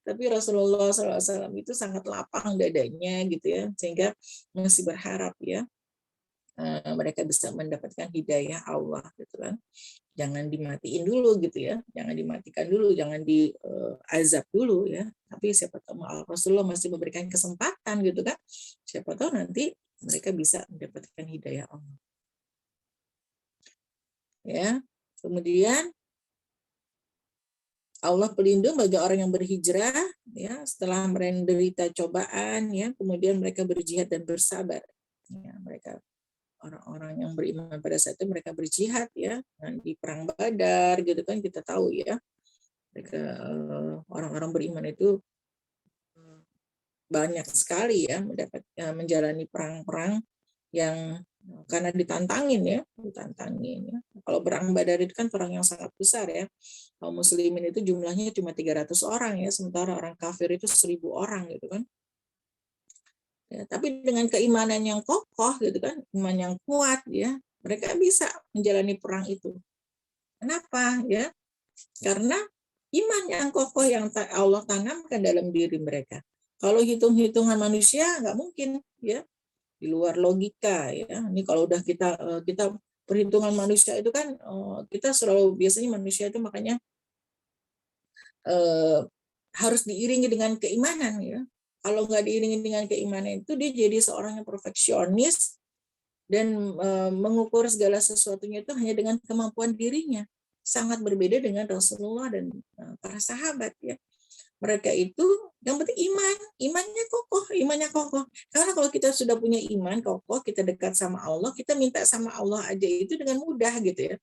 Tapi Rasulullah SAW itu sangat lapang dadanya gitu ya, sehingga masih berharap ya mereka bisa mendapatkan hidayah Allah gitu kan. Jangan dimatiin dulu gitu ya, jangan dimatikan dulu, jangan diazab dulu ya. Tapi siapa tahu Rasulullah masih memberikan kesempatan gitu kan. Siapa tahu nanti mereka bisa mendapatkan hidayah Allah. Ya. Kemudian Allah pelindung bagi orang yang berhijrah ya setelah menderita cobaan ya, kemudian mereka berjihad dan bersabar. Ya, mereka orang-orang yang beriman pada saat itu mereka berjihad ya, di perang Badar gitu kan kita tahu ya. Mereka orang-orang beriman itu banyak sekali ya menjalani perang-perang yang karena ditantangin ya. Kalau perang Badar itu kan perang yang sangat besar ya. Kaum muslimin itu jumlahnya cuma 300 orang ya, sementara orang kafir itu 1000 orang gitu kan. Ya, tapi dengan keimanan yang kokoh gitu kan, iman yang kuat ya, mereka bisa menjalani perang itu. Kenapa ya? Karena iman yang kokoh yang Allah tanamkan dalam diri mereka. Kalau hitung-hitungan manusia nggak mungkin ya, di luar logika ya. Ini kalau udah kita perhitungan manusia itu kan kita selalu biasanya manusia itu makanya harus diiringi dengan keimanan ya. Kalau nggak diiringi dengan keimanan itu dia jadi seorang yang perfeksionis dan mengukur segala sesuatunya itu hanya dengan kemampuan dirinya. Sangat berbeda dengan Rasulullah dan para sahabat ya. Mereka itu yang penting imannya kokoh. Karena kalau kita sudah punya iman kokoh, kita dekat sama Allah, kita minta sama Allah aja itu dengan mudah gitu ya.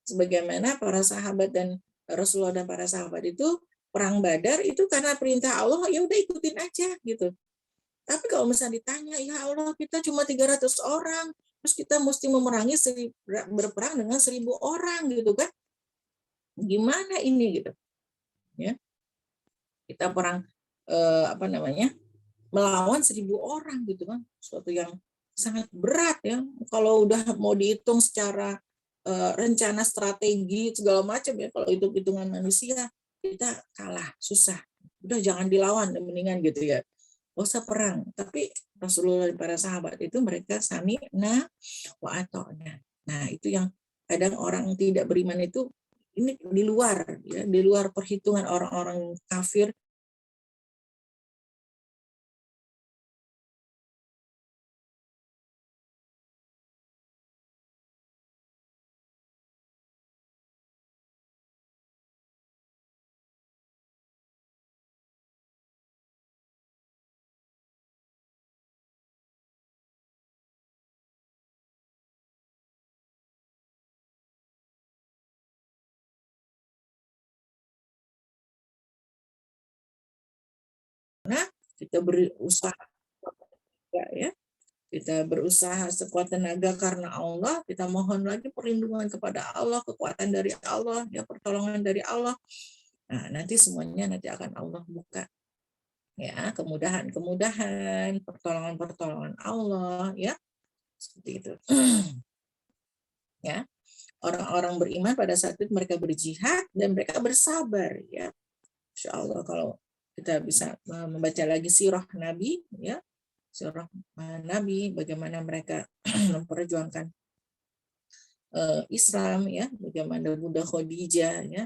Sebagaimana para sahabat dan Rasulullah dan para sahabat itu perang Badar itu karena perintah Allah, ya udah ikutin aja gitu. Tapi kalau misalnya ditanya, ya Allah kita cuma 300 orang, terus kita mesti memerangi berperang dengan 1000 orang gitu kan? Gimana ini gitu? Ya. Kita perang melawan 1000 orang gitu kan, suatu yang sangat berat ya. Kalau udah mau dihitung secara rencana strategi segala macam ya, kalau itu hitungan manusia kita kalah, susah. Udah jangan dilawan, mendingan gitu ya. Gak usah perang. Tapi Rasulullah dan para sahabat itu mereka sami'na wa ata'na. Nah itu yang kadang orang tidak beriman itu ini di luar perhitungan orang-orang kafir. Kita berusaha ya, kita berusaha sekuat tenaga karena Allah, kita mohon lagi perlindungan kepada Allah, kekuatan dari Allah, ya pertolongan dari Allah. Nah, nanti semuanya nanti akan Allah buka. Ya, kemudahan-kemudahan, pertolongan-pertolongan Allah, ya. Seperti itu. Ya. Orang-orang beriman pada saat itu mereka berjihad dan mereka bersabar, ya. Insya Allah kalau kita bisa membaca lagi sirah Nabi, ya, sirah Nabi, bagaimana mereka memperjuangkan Islam, ya, bagaimana Bunda Khadijah, ya,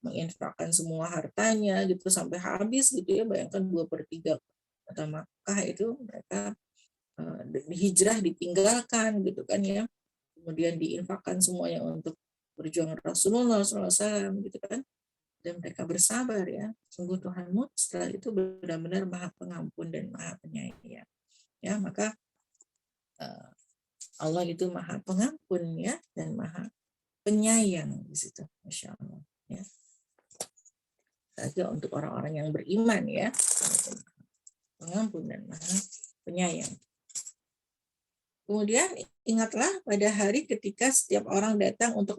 menginfakkan semua hartanya gitu sampai habis gitu ya. Bayangkan 2/3 kota Makkah itu mereka hijrah ditinggalkan gitu kan ya. Kemudian diinfakkan semuanya untuk perjuangan Rasulullah SAW gitu kan. Dan mereka bersabar ya. Sungguh Tuhanmu setelah itu benar-benar Maha Pengampun dan Maha Penyayang. Ya, maka Allah itu Maha Pengampun ya dan Maha Penyayang di situ. Masya Allah. Ya. Saja untuk orang-orang yang beriman ya. Pengampun dan Maha Penyayang. Kemudian ingatlah pada hari ketika setiap orang datang untuk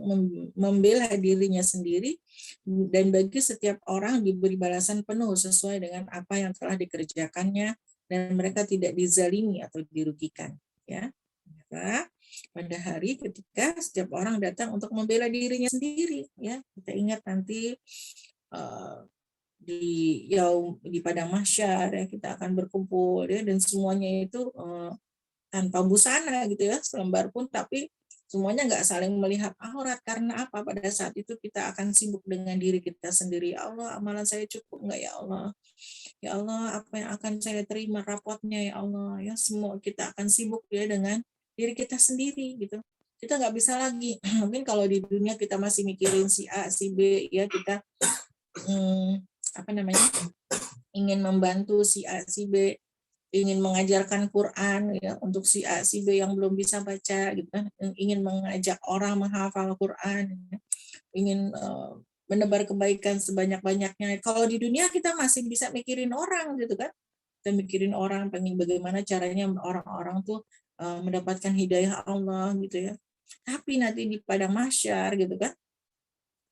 membela dirinya sendiri dan bagi setiap orang diberi balasan penuh sesuai dengan apa yang telah dikerjakannya dan mereka tidak dizalimi atau dirugikan. Ya, maka pada hari ketika setiap orang datang untuk membela dirinya sendiri, ya kita ingat nanti di padang mahsyar ya kita akan berkumpul ya dan semuanya itu tanpa busana gitu ya, selembar pun, tapi semuanya nggak saling melihat aurat. Karena apa? Pada saat itu kita akan sibuk dengan diri kita sendiri. Ya Allah, amalan saya cukup nggak ya Allah? Ya Allah, apa yang akan saya terima rapotnya ya Allah? Ya, semua kita akan sibuk ya dengan diri kita sendiri gitu. Kita nggak bisa lagi. Mungkin kalau di dunia kita masih mikirin si A, si B, ya kita apa namanya, ingin membantu si A, si B, ingin mengajarkan Quran ya untuk si A, si B yang belum bisa baca gitu kan, ingin mengajak orang menghafal Quran, ingin menebar kebaikan sebanyak-banyaknya. Kalau di dunia kita masih bisa mikirin orang gitu kan, kita mikirin orang, pengen bagaimana caranya orang-orang tuh mendapatkan hidayah Allah gitu ya. Tapi nanti di padang mahsyar gitu kan,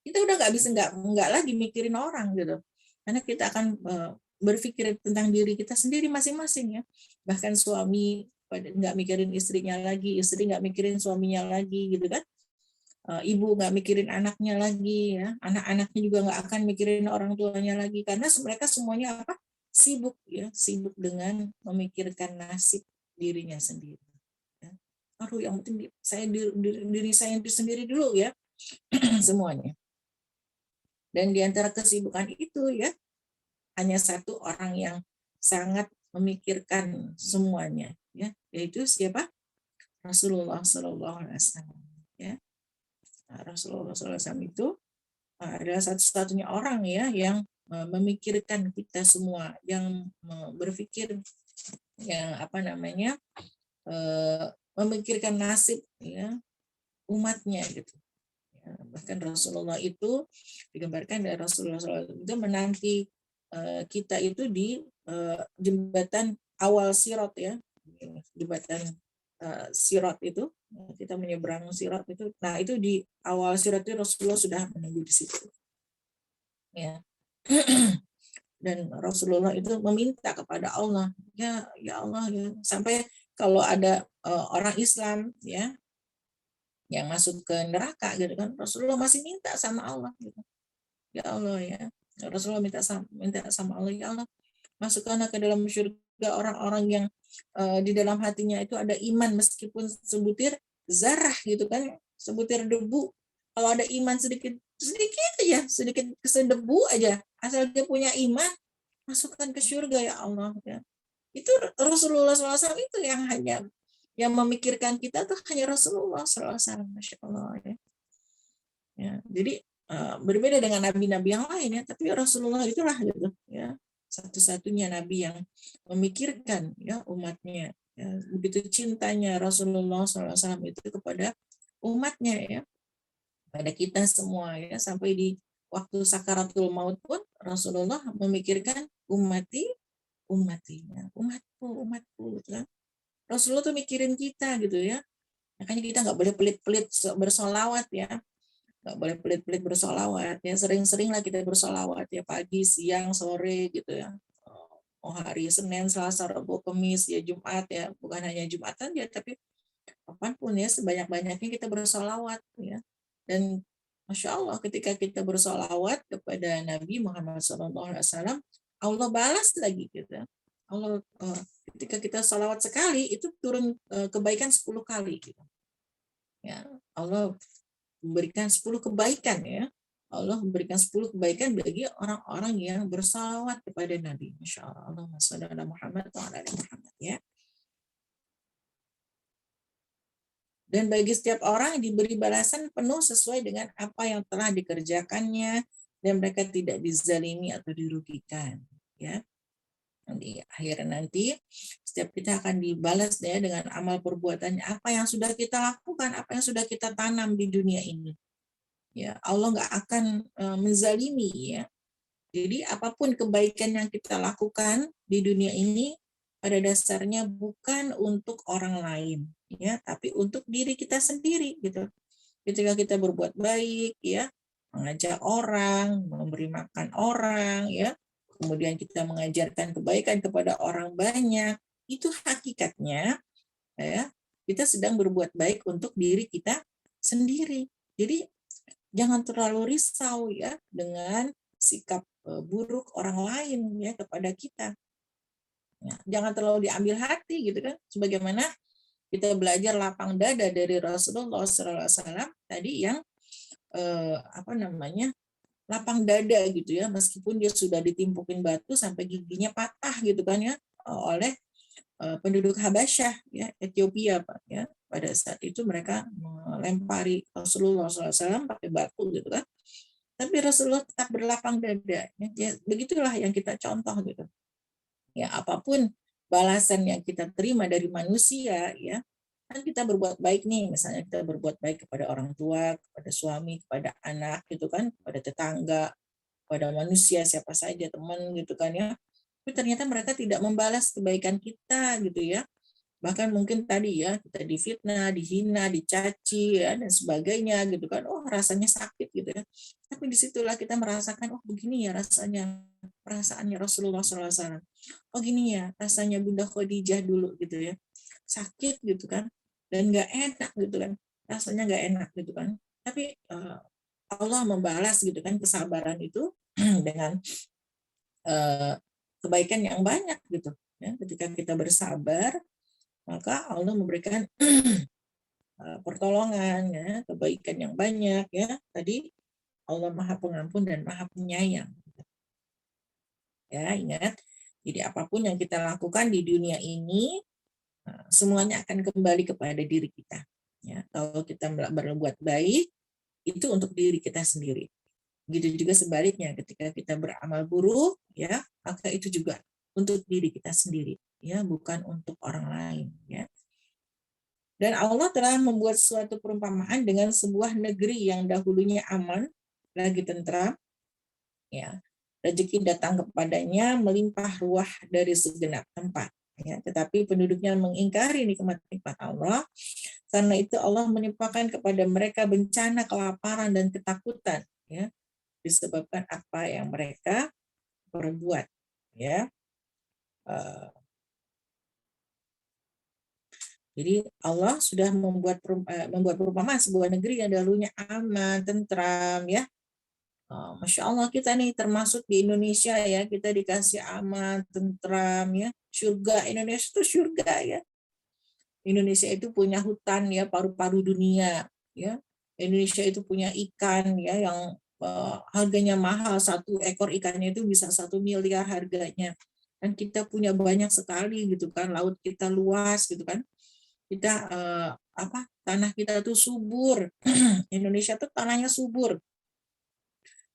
kita udah nggak bisa, nggak lagi mikirin orang gitu, karena kita akan berpikir tentang diri kita sendiri masing-masing ya. Bahkan suami nggak mikirin istrinya lagi, istri nggak mikirin suaminya lagi gitu kan. Ibu nggak mikirin anaknya lagi ya, anak-anaknya juga nggak akan mikirin orang tuanya lagi, karena mereka semuanya apa, sibuk ya, sibuk dengan memikirkan nasib dirinya sendiri ya. Aduh, yang penting saya diri saya sendiri dulu ya. Semuanya. Dan di antara kesibukan itu ya, hanya satu orang yang sangat memikirkan semuanya ya, yaitu siapa? Rasulullah SAW ya. Nah, Rasulullah SAW itu adalah satu-satunya orang ya yang memikirkan kita semua, yang berpikir, yang apa namanya, memikirkan nasib ya umatnya gitu. Bahkan Rasulullah itu digambarkan dari Rasulullah SAW itu menanti kita itu di jembatan awal Sirat ya, jembatan Sirat itu, kita menyeberang Sirat itu. Nah itu di awal Sirat itu Rasulullah sudah menunggu di situ ya. Dan Rasulullah itu meminta kepada Allah, ya Allah ya, sampai kalau ada orang Islam ya yang masuk ke neraka gitu kan, Rasulullah masih minta sama Allah gitu. Ya Allah ya, Rasulullah minta sama Allah, ya Allah, masukkanlah ke dalam surga orang-orang yang di dalam hatinya itu ada iman meskipun sebutir zarah gitu kan, sebutir debu. Kalau ada iman sedikit aja, sedikit kesedebu aja, asal dia punya iman, masukkan ke surga ya Allah ya. Itu Rasulullah SAW itu yang hanya yang memikirkan kita tuh hanya Rasulullah SAW, Masya Allah ya. Ya, jadi berbeda dengan nabi-nabi yang lain ya, tapi Rasulullah itulah gitu ya, satu-satunya nabi yang memikirkan ya umatnya ya. Begitu cintanya Rasulullah SAW itu kepada umatnya ya, pada kita semua ya, sampai di waktu sakaratul maut pun Rasulullah memikirkan umatnya, umatku gitu kan. Rasulullah tuh mikirin kita gitu ya, makanya kita nggak boleh pelit-pelit bersolawat ya, nggak boleh pelit-pelit bersolawat ya, sering-seringlah kita bersolawat ya, pagi, siang, sore gitu ya. Hari Senin, Selasa, Rabu, Kamis ya, Jumat ya, bukan hanya Jumatan ya, tapi kapanpun ya, sebanyak-banyaknya kita bersolawat ya. Dan Masya Allah, ketika kita bersolawat kepada Nabi Muhammad SAW, Allah balas lagi gitu. Allah ketika kita salawat sekali itu turun kebaikan 10 kali gitu. Ya, Allah memberikan 10 kebaikan ya. Allah memberikan 10 kebaikan bagi orang-orang yang bersalawat kepada Nabi. Masya Allah. Allahumma shalli ala Muhammad wa ala ali Muhammad ya. Dan bagi setiap orang diberi balasan penuh sesuai dengan apa yang telah dikerjakannya, dan mereka tidak dizalimi atau dirugikan ya. Di akhir nanti setiap kita akan dibalas ya dengan amal perbuatannya, apa yang sudah kita lakukan, apa yang sudah kita tanam di dunia ini ya. Allah nggak akan menzalimi ya. Jadi apapun kebaikan yang kita lakukan di dunia ini pada dasarnya bukan untuk orang lain ya, tapi untuk diri kita sendiri gitu. Ketika kita berbuat baik ya, mengajak orang, memberi makan orang ya, kemudian kita mengajarkan kebaikan kepada orang banyak, itu hakikatnya ya, kita sedang berbuat baik untuk diri kita sendiri. Jadi jangan terlalu risau ya dengan sikap buruk orang lain ya kepada kita. Ya, jangan terlalu diambil hati gitu kan, sebagaimana kita belajar lapang dada dari Rasulullah SAW tadi yang apa namanya, lapang dada gitu ya, meskipun dia sudah ditimpukin batu sampai giginya patah gitu kan ya, oleh penduduk Habasyah ya, Ethiopia Pak ya. Pada saat itu mereka melempari Rasulullah SAW pakai batu gitu kan. Tapi Rasulullah tetap berlapang dada. Ya, begitulah yang kita contoh gitu. Ya, apapun balasan yang kita terima dari manusia ya, kan kita berbuat baik nih, misalnya kita berbuat baik kepada orang tua, kepada suami, kepada anak gitu kan, kepada tetangga, kepada manusia siapa saja, teman gitu kan ya. Tapi ternyata mereka tidak membalas kebaikan kita gitu ya. Bahkan mungkin tadi ya, kita difitnah, dihina, dicaci ya dan sebagainya gitu kan. Oh, rasanya sakit gitu ya. Tapi disitulah kita merasakan, oh begini ya rasanya perasaannya Rasulullah SAW. Oh gini ya rasanya Bunda Khadijah dulu gitu ya. Sakit gitu kan. Dan nggak enak gitu kan. Rasanya nggak enak gitu kan. Tapi Allah membalas gitu kan kesabaran itu dengan kebaikan yang banyak gitu ya. Ketika kita bersabar, maka Allah memberikan pertolongan ya, kebaikan yang banyak ya. Tadi Allah Maha Pengampun dan Maha Penyayang. Ya, ingat. Jadi apapun yang kita lakukan di dunia ini semuanya akan kembali kepada diri kita. Ya, kalau kita berbuat baik itu untuk diri kita sendiri. Begitu juga sebaliknya, ketika kita beramal buruk, ya, maka itu juga untuk diri kita sendiri, ya, bukan untuk orang lain, ya. Dan Allah telah membuat suatu perumpamaan dengan sebuah negeri yang dahulunya aman, lagi tentram, ya. Rezeki datang kepadanya melimpah ruah dari segenap tempat, ya. Tetapi penduduknya mengingkari nikmat-nikmat Allah. Karena itu Allah menimpakan kepada mereka bencana kelaparan dan ketakutan, ya, disebabkan apa yang mereka perbuat, ya. Jadi Allah sudah membuat perumpamaan sebuah negeri yang dahulunya aman, tentram, ya. Masya Allah kita nih termasuk di Indonesia ya, kita dikasih aman, tentram, ya. Surga Indonesia itu surga ya. Indonesia itu punya hutan ya, paru-paru dunia ya. Indonesia itu punya ikan ya yang harganya mahal, satu ekor ikannya itu bisa 1 miliar harganya. Dan kita punya banyak sekali gitu kan, laut kita luas gitu kan. Kita tanah kita tuh subur. Indonesia tuh tanahnya subur.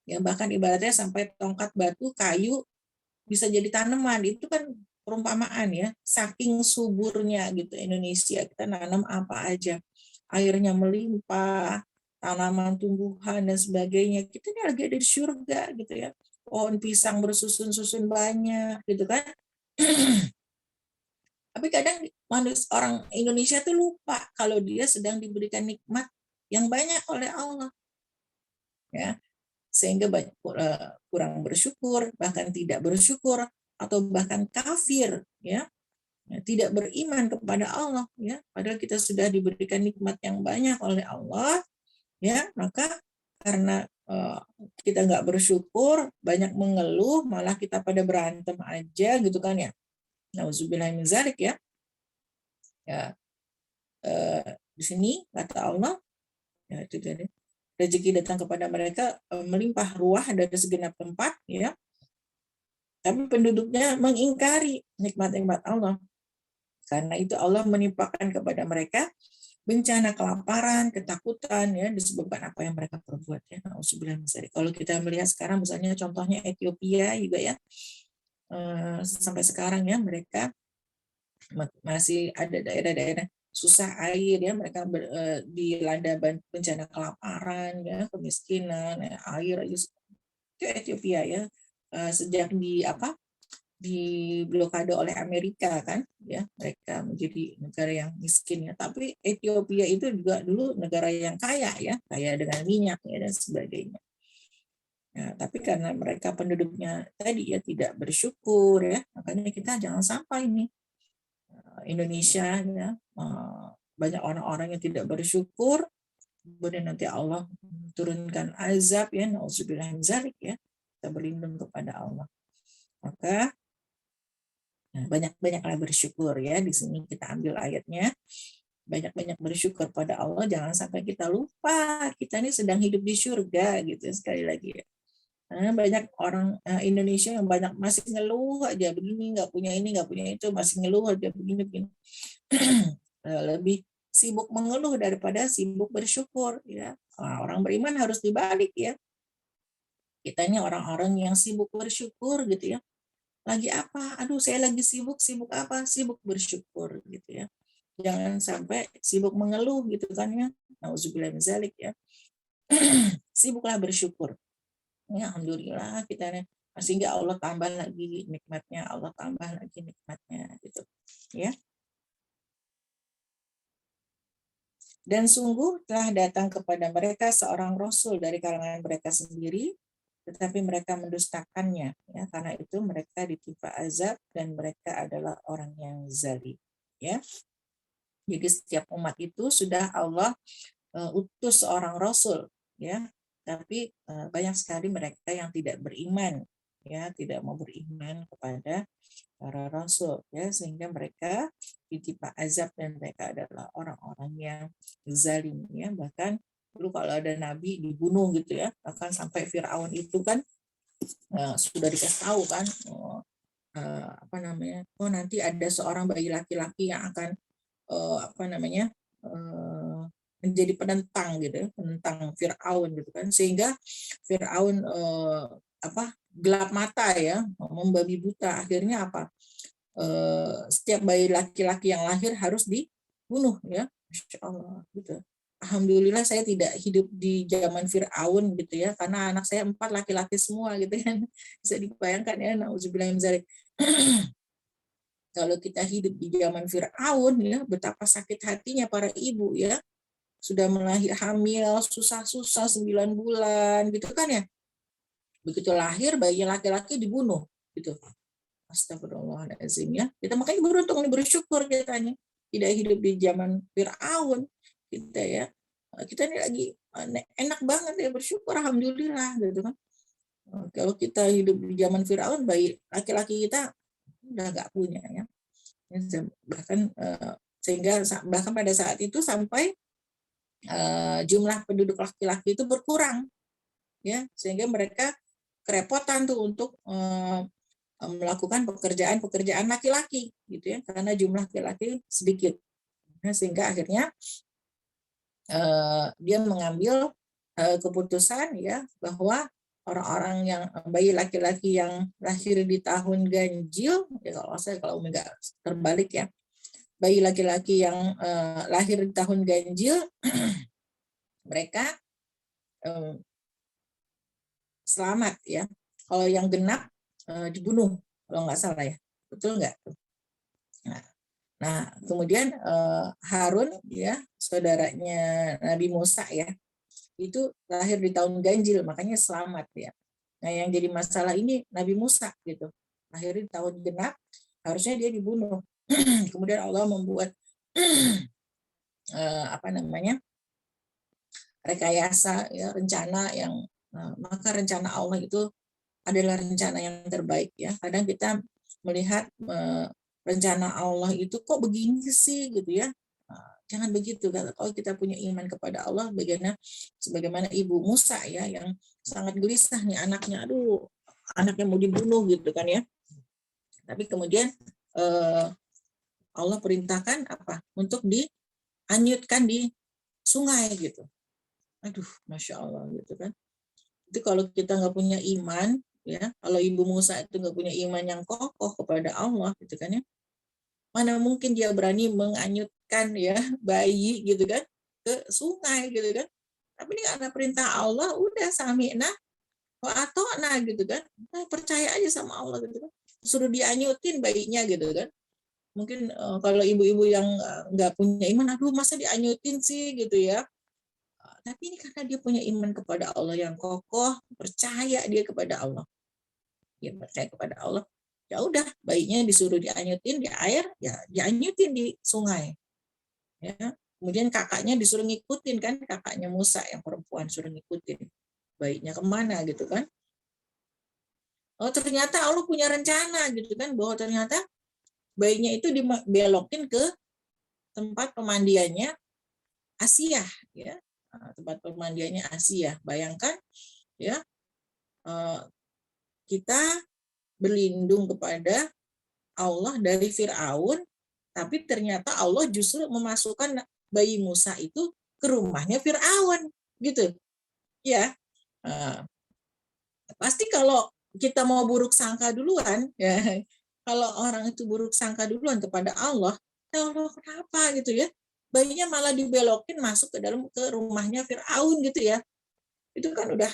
Ya bahkan ibaratnya sampai tongkat batu, kayu bisa jadi tanaman. Itu kan perumpamaan ya. Saking suburnya gitu Indonesia, kita nanam apa aja. Airnya melimpah, tanaman, tumbuhan dan sebagainya. Kita ini lagi ada di surga gitu ya. Pohon pisang bersusun-susun banyak gitu kan. Tapi kadang orang Indonesia tuh lupa kalau dia sedang diberikan nikmat yang banyak oleh Allah. Ya, sehingga kurang bersyukur, bahkan tidak bersyukur atau bahkan kafir, ya. Tidak beriman kepada Allah, ya. Padahal kita sudah diberikan nikmat yang banyak oleh Allah, ya. Maka karena kita nggak bersyukur, banyak mengeluh, malah kita pada berantem aja gitu kan ya. Nauzubillah min dzalik ya. Ya, di sini kata Allah, ya itu tadi, rezeki datang kepada mereka melimpah ruah dari segenap tempat, ya. Tapi penduduknya mengingkari nikmat-nikmat Allah. Karena itu Allah menimpakan kepada mereka bencana kelaparan, ketakutan, ya, disebabkan apa yang mereka perbuat, ya. Nauzubillah min dzalik. Kalau kita melihat sekarang, misalnya contohnya Ethiopia juga ya, sampai sekarang ya mereka masih ada daerah-daerah susah air ya, mereka dilanda bencana kelaparan ya, kemiskinan ya, air itu Ethiopia ya, sejak di blokade oleh Amerika kan ya, mereka menjadi negara yang miskin ya, tapi Ethiopia itu juga dulu negara yang kaya ya, kaya dengan minyak ya dan sebagainya. Nah, tapi karena mereka penduduknya tadi ya tidak bersyukur ya, makanya kita jangan sampai nih Indonesia ya, banyak orang-orang yang tidak bersyukur, kemudian nanti Allah turunkan azab ya, nauzubillah min dzalik ya, kita berlindung kepada Allah. Maka banyak-banyaklah bersyukur ya. Di sini kita ambil ayatnya, banyak-banyak bersyukur pada Allah, jangan sampai kita lupa kita ini sedang hidup di surga gitu sekali lagi ya. Karena banyak orang Indonesia yang banyak masih ngeluh aja, begini nggak punya ini nggak punya itu, masih ngeluh aja begini. Lebih sibuk mengeluh daripada sibuk bersyukur ya. Orang beriman harus dibalik ya. Kita ini orang-orang yang sibuk bersyukur gitu ya. Lagi apa? Aduh, saya lagi sibuk apa? Sibuk bersyukur gitu ya. Jangan sampai sibuk mengeluh gitu kan ya. Nauzubillah min dzalik ya. Sibuklah bersyukur. Ya, alhamdulillah kita sehingga Allah tambah lagi nikmatnya, Allah tambah lagi nikmatnya gitu. Ya. Dan sungguh telah datang kepada mereka seorang rasul dari kalangan mereka sendiri, tetapi mereka mendustakannya ya, karena itu mereka ditimpa azab dan mereka adalah orang yang zalim ya. Jadi setiap umat itu sudah Allah utus seorang rasul ya, tapi banyak sekali mereka yang tidak beriman ya, tidak mau beriman kepada para rasul ya, sehingga mereka ditimpa azab dan mereka adalah orang-orang yang zalim ya. Bahkan dulu kalau ada nabi dibunuh gitu ya, bahkan sampai Firaun itu kan sudah dikasih tahu kan nanti ada seorang bayi laki-laki yang akan menjadi penentang gitu, penentang Firaun gitu kan, sehingga Firaun gelap mata ya, membabi buta. Akhirnya apa? Setiap bayi laki-laki yang lahir harus dibunuh ya. Masya Allah gitu. Alhamdulillah saya tidak hidup di zaman Firaun gitu ya, karena anak saya 4 laki-laki semua gitu kan. Bisa dibayangkan ya, nauzubillah min dzalik. Kalau kita hidup di zaman Firaun ya, betapa sakit hatinya para ibu ya. Sudah melahir hamil, susah-susah 9 bulan gitu kan ya. Begitu lahir bayi laki-laki dibunuh gitu. Astagfirullahaladzim ya. Kita makanya beruntung nih, bersyukur kitanya tidak hidup di zaman Firaun kita ya. Kita ini lagi enak banget ya, bersyukur alhamdulillah gitu kan. Kalau kita hidup di zaman Firaun, bayi laki-laki kita udah nggak punya ya. Bahkan sehingga bahkan pada saat itu sampai jumlah penduduk laki-laki itu berkurang ya, sehingga mereka kerepotan tuh untuk melakukan pekerjaan laki-laki gitu ya, karena jumlah laki-laki sedikit. Nah, sehingga akhirnya dia mengambil keputusan ya, bahwa orang-orang yang bayi laki-laki yang lahir di tahun ganjil ya, kalau enggak terbalik ya, bayi laki-laki yang lahir di tahun ganjil mereka selamat ya. Kalau yang genap dibunuh kalau nggak salah ya, betul nggak? Nah kemudian Harun ya, saudaranya Nabi Musa ya, itu lahir di tahun ganjil, makanya selamat ya. Nah yang jadi masalah ini Nabi Musa gitu, lahir di tahun genap, harusnya dia dibunuh. Kemudian Allah membuat rekayasa ya, rencana yang maka rencana Allah itu adalah rencana yang terbaik ya. Kadang kita melihat rencana Allah itu kok begini sih gitu ya. Jangan begitu. Kalau kita punya iman kepada Allah, sebagaimana ibu Musa ya, yang sangat gelisah nih anaknya, anaknya mau dibunuh gitu kan ya. Tapi kemudian Allah perintahkan apa? Untuk dianyutkan di sungai gitu. Aduh, Masya Allah gitu kan. Itu kalau kita nggak punya iman, ya, kalau ibu Musa itu nggak punya iman yang kokoh kepada Allah gitu kan ya, mana mungkin dia berani menganyutkan ya bayi gitu kan ke sungai gitu kan. Tapi ini karena perintah Allah, udah sami'na wa ata'na gitu kan. Nah, percaya aja sama Allah gitu kan. Suruh dianyutin bayinya gitu kan. Mungkin kalau ibu-ibu yang nggak punya iman, aduh masa dianyutin sih gitu ya. Tapi ini karena dia punya iman kepada Allah yang kokoh, percaya dia kepada Allah. Dia percaya kepada Allah. Ya udah, bayinya disuruh dianyutin di air, ya dianyutin di sungai. Ya. Kemudian kakaknya disuruh ngikutin kan, kakaknya Musa yang perempuan suruh ngikutin bayinya kemana gitu kan. Oh ternyata Allah punya rencana gitu kan, bahwa ternyata bayinya itu dibelokin ke tempat pemandiannya Asia, ya. Tempat pemandiannya Asia. Bayangkan, ya, kita berlindung kepada Allah dari Fir'aun, tapi ternyata Allah justru memasukkan bayi Musa itu ke rumahnya Fir'aun, gitu, ya. Pasti kalau kita mau buruk sangka duluan, ya, kalau orang itu buruk sangka duluan kepada Allah, ya Allah kenapa gitu ya, bayinya malah dibelokin masuk ke rumahnya Fir'aun gitu ya, itu kan udah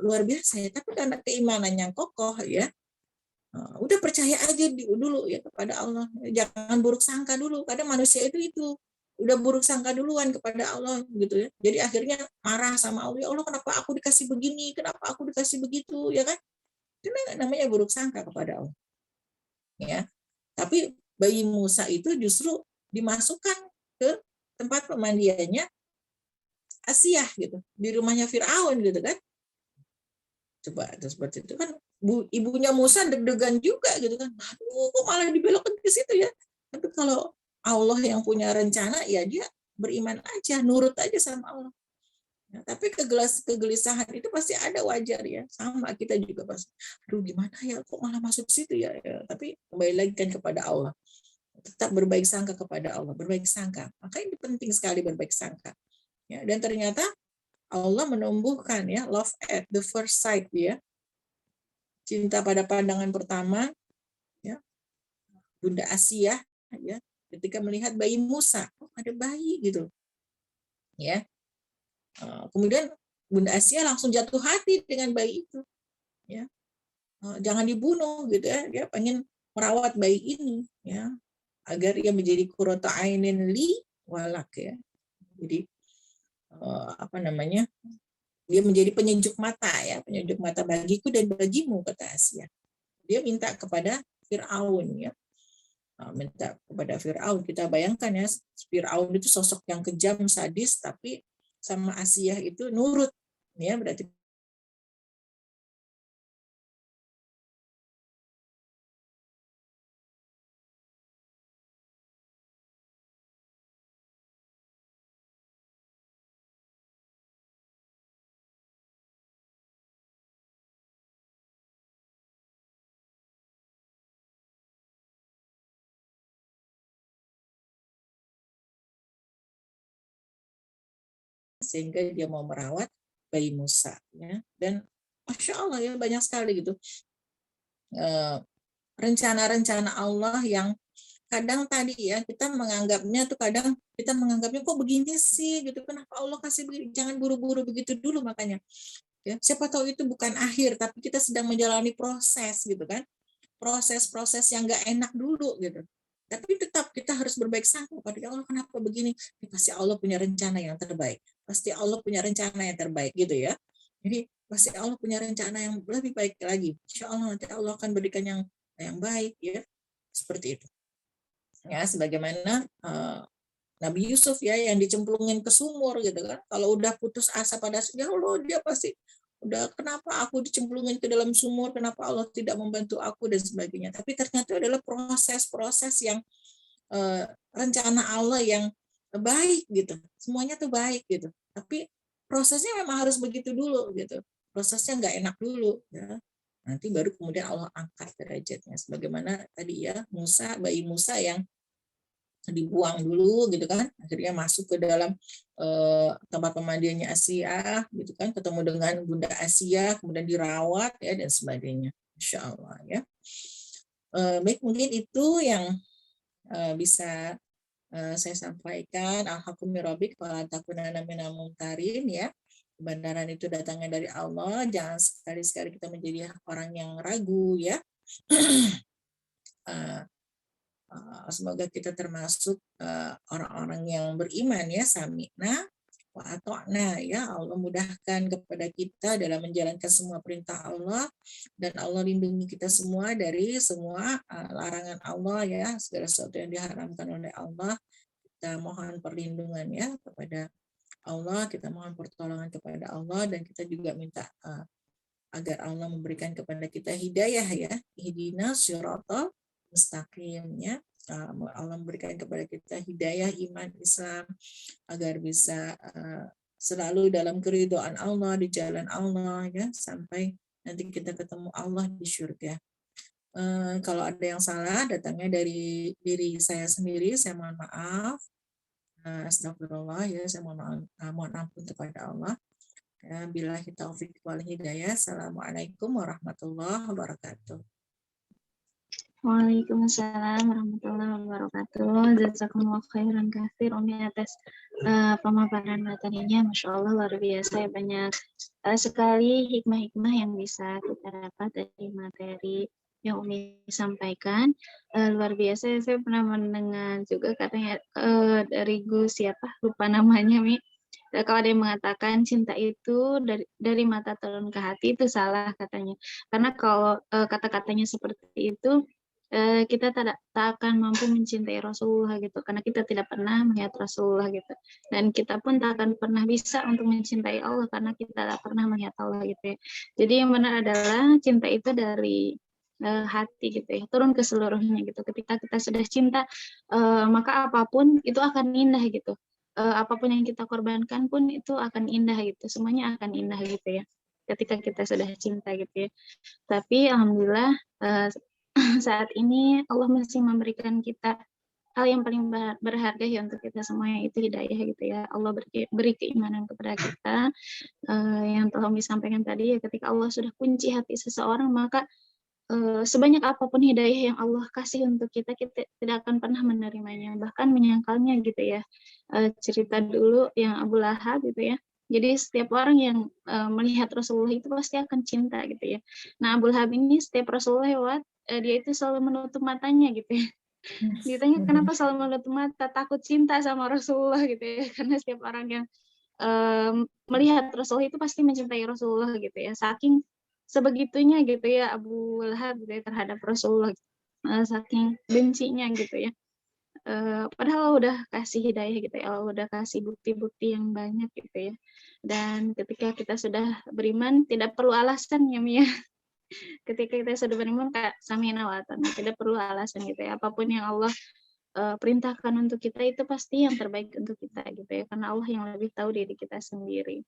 luar biasa ya. Tapi karena keimanannya kokoh ya, udah percaya aja dulu ya kepada Allah, jangan buruk sangka dulu. Kadang manusia itu udah buruk sangka duluan kepada Allah gitu ya, jadi akhirnya marah sama Allah, ya Allah kenapa aku dikasih begini, kenapa aku dikasih begitu, ya kan, itu namanya buruk sangka kepada Allah, ya. Tapi bayi Musa itu justru dimasukkan ke tempat pemandiannya Asia gitu, di rumahnya Fir'aun gitu kan. Coba seperti itu kan, ibunya Musa deg-degan juga gitu kan, aduh kok malah dibelokkan ke situ ya. Tapi kalau Allah yang punya rencana, ya dia beriman aja, nurut aja sama Allah. Nah, tapi kegelisahan itu pasti ada, wajar ya, sama kita juga pasti, aduh gimana ya kok malah masuk situ ya, tapi kembali lagi kan kepada Allah, tetap berbaik sangka kepada Allah, berbaik sangka, maka ini penting sekali berbaik sangka ya. Dan ternyata Allah menumbuhkan ya love at the first sight, ya, cinta pada pandangan pertama, ya, Bunda Asia ya, ketika melihat bayi Musa, oh ada bayi gitu ya. Kemudian Bunda Asia langsung jatuh hati dengan bayi itu, ya. Jangan dibunuh gitu ya, dia pengen merawat bayi ini ya, agar ia menjadi qurrata ainin li walak ya. Jadi apa namanya? Dia menjadi penyejuk mata ya, penyejuk mata bagiku dan bagimu, kata Asia. Dia minta kepada Fir'aun ya. Minta kepada Fir'aun. Kita bayangkan ya, Fir'aun itu sosok yang kejam, sadis, tapi sama Asia itu nurut ya, berarti sehingga dia mau merawat bayi Musa ya. Dan Masya Allah ya, banyak sekali gitu rencana-rencana Allah yang kadang tadi ya kita menganggapnya kok begini sih gitu, kenapa Allah kasih begini, jangan buru-buru begitu dulu. Makanya ya, siapa tahu itu bukan akhir, tapi kita sedang menjalani proses gitu kan, proses-proses yang nggak enak dulu gitu. Tapi tetap kita harus berbaik sangka kepada Allah, kenapa begini, pasti Allah punya rencana yang terbaik, pasti Allah punya rencana yang terbaik gitu ya. Jadi pasti Allah punya rencana yang lebih baik lagi, insya Allah nanti Allah akan berikan yang baik ya, seperti itu ya. Sebagaimana Nabi Yusuf ya, yang dicemplungin ke sumur gitu kan, kalau udah putus asa pada ya Allah, dia pasti udah, kenapa aku dicemplungin ke dalam sumur, kenapa Allah tidak membantu aku dan sebagainya. Tapi ternyata adalah proses-proses yang rencana Allah yang baik gitu, semuanya tuh baik gitu. Tapi prosesnya memang harus begitu dulu gitu, prosesnya nggak enak dulu ya. Nanti baru kemudian Allah angkat derajatnya, sebagaimana tadi ya, bayi Musa yang dibuang dulu gitu kan, akhirnya masuk ke dalam tempat pemandiannya Asia gitu kan, ketemu dengan Bunda Asia, kemudian dirawat ya dan sebagainya, Insya Allah ya. Baik, mungkin itu yang bisa saya sampaikan. Alhamdulillah wala takunanna minal mumtarin ya. Kebenaran itu datangnya dari Allah, jangan sekali-sekali kita menjadi orang yang ragu ya. Semoga kita termasuk orang-orang yang beriman ya, sami'na wa ata'na ya. Allah mudahkan kepada kita dalam menjalankan semua perintah Allah, dan Allah lindungi kita semua dari semua larangan Allah ya, segala sesuatu yang diharamkan oleh Allah. Kita mohon perlindungan ya kepada Allah, kita mohon pertolongan kepada Allah, dan kita juga minta agar Allah memberikan kepada kita hidayah ya, ihdinas siratal mustaqim ya. Allah memberikan kepada kita hidayah iman Islam agar bisa selalu dalam keridhaan Allah, di jalan Allah, ya, sampai nanti kita ketemu Allah di surga. Kalau ada yang salah datangnya dari diri saya sendiri, saya mohon maaf. Astagfirullah, ya, saya mohon ampun kepada Allah. Billahi taufiq wal hidayah. Assalamualaikum warahmatullahi wabarakatuh. Waalaikumsalam warahmatullahi wabarakatuh. Jazakumullah khairan katsir Umi atas pemaparan materinya. Masya Allah luar biasa ya, banyak sekali hikmah-hikmah yang bisa kita dapat dari materi yang Umi sampaikan. Luar biasa, saya pernah mendengar juga katanya dari Gus siapa, lupa namanya Mi. Kalau ada yang mengatakan cinta itu dari mata turun ke hati, itu salah katanya. Karena kalau kata-katanya seperti itu, kita tak akan mampu mencintai Rasulullah gitu, karena kita tidak pernah melihat Rasulullah gitu, dan kita pun tak akan pernah bisa untuk mencintai Allah karena kita tak pernah melihat Allah gitu ya. Jadi yang benar adalah cinta itu dari hati gitu ya, turun ke seluruhnya gitu. Ketika kita sudah cinta, maka apapun itu akan indah gitu. Apapun yang kita korbankan pun itu akan indah gitu, semuanya akan indah gitu ya, ketika kita sudah cinta gitu ya. Tapi alhamdulillah saat ini Allah masih memberikan kita hal yang paling berharga ya untuk kita semuanya, itu hidayah gitu ya. Allah beri keimanan kepada kita, yang telah disampaikan tadi ya, ketika Allah sudah kunci hati seseorang, maka sebanyak apapun hidayah yang Allah kasih untuk kita, kita tidak akan pernah menerimanya, bahkan menyangkalnya gitu ya. Cerita dulu yang Abu Lahab gitu ya. Jadi setiap orang yang melihat Rasulullah itu pasti akan cinta gitu ya. Nah, Abu Lahab ini setiap Rasulullah lewat, dia itu selalu menutup matanya gitu ya. Ditanya kenapa selalu menutup mata, takut cinta sama Rasulullah gitu ya. Karena setiap orang yang melihat Rasulullah itu pasti mencintai Rasulullah gitu ya. Saking sebegitunya gitu ya Abu Lahab gitu ya terhadap Rasulullah, saking bencinya gitu ya. Padahal udah kasih hidayah gitu ya, Allah udah kasih bukti-bukti yang banyak gitu ya. Dan ketika kita sudah beriman, tidak perlu alasan ya Mia. Ketika kita sudah beriman, Kak, samina wa ata'na, tidak perlu alasan gitu ya. Apapun yang Allah perintahkan untuk kita itu pasti yang terbaik untuk kita gitu ya. Karena Allah yang lebih tahu diri kita sendiri.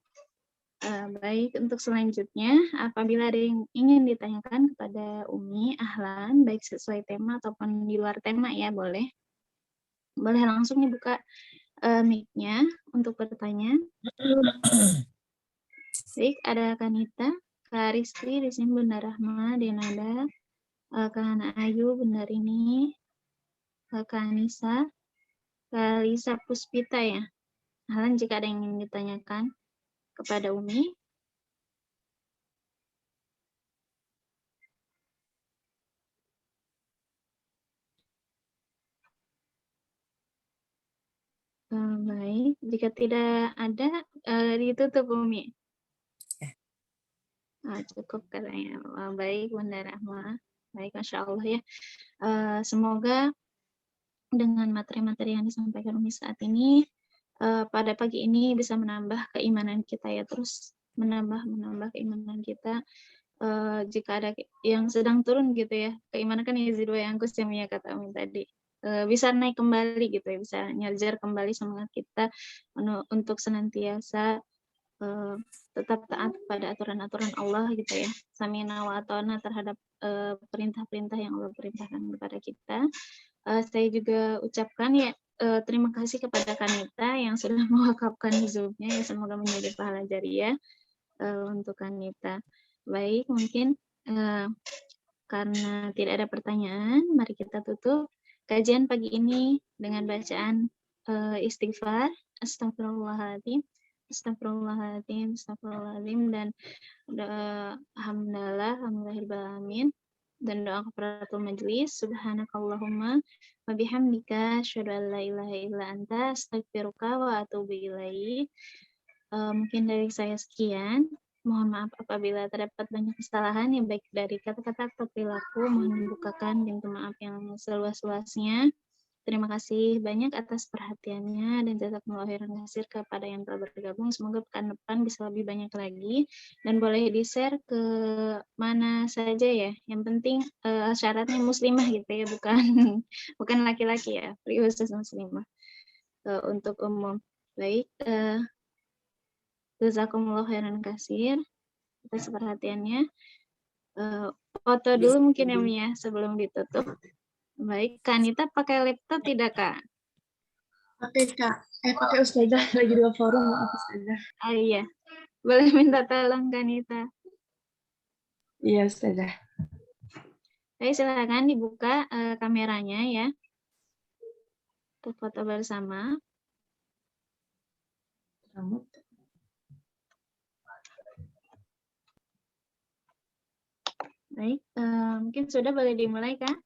Baik, untuk selanjutnya, apabila ada yang ingin ditanyakan kepada Umi, ahlan, baik sesuai tema ataupun di luar tema ya, boleh langsung dibuka mic-nya untuk bertanya. Baik, ada Kanita, Kak Rizky, di sini Bunda Rahma, Denada, Kak Hana Ayu, Bunda Rini, Kak Anissa, Kak Lisa Puspita ya. Ahlan, jika ada yang ingin ditanyakan kepada Umi. Baik, jika tidak ada, ditutup Umi. Cukup katanya. Baik, Bunda Rahma. Baik, Masya Allah ya. Semoga dengan materi-materi yang disampaikan Umi saat ini, pada pagi ini bisa menambah keimanan kita ya, terus menambah keimanan kita. Jika ada yang sedang turun gitu ya, keimanan kan yazid wa yanqus ya kata Umi tadi. Bisa naik kembali gitu ya, bisa nyajar kembali semangat kita untuk senantiasa tetap taat pada aturan-aturan Allah gitu ya, samina wa ata'na terhadap perintah-perintah yang Allah perintahkan kepada kita. Saya juga ucapkan ya terima kasih kepada Kanita yang sudah mewakafkan hizubnya ya, semoga menjadi pahala jariah untuk Kanita. Baik, mungkin karena tidak ada pertanyaan, mari kita tutup kajian pagi ini dengan bacaan istighfar, astagfirullahaladzim, astagfirullahaladzim, astagfirullahaladzim, dan alhamdulillahirrahmanirrahim, dan doa kafaratul majlis, subhanakallahumma wa bihamdika asyhadu an la ilaha illa anta astaghfiruka wa atubu ilaik. Mungkin dari saya sekian. Mohon maaf apabila terdapat banyak kesalahan yang baik dari kata-kata atau perilaku. Mohon dibukakan pintu maaf yang seluas-luasnya. Terima kasih banyak atas perhatiannya dan jazakumullah khairan katsir kepada yang telah bergabung. Semoga pekan depan bisa lebih banyak lagi dan boleh di-share ke mana saja ya. Yang penting syaratnya muslimah gitu ya, bukan bukan laki-laki ya, khusus muslimah untuk umum. Baik, jazakumullah khairan katsir atas perhatiannya. Foto dulu mungkin ya Mia sebelum ditutup. Baik, Kak Anita pakai laptop tidak Kak? Pakai Kak, pakai Ustazah, lagi 2 forum, maaf Ustazah. Ah iya, boleh minta tolong Kak Anita. Iya Ustazah. Baik, silakan dibuka kameranya ya. Untuk foto bersama. Baik, mungkin sudah boleh dimulai Kak?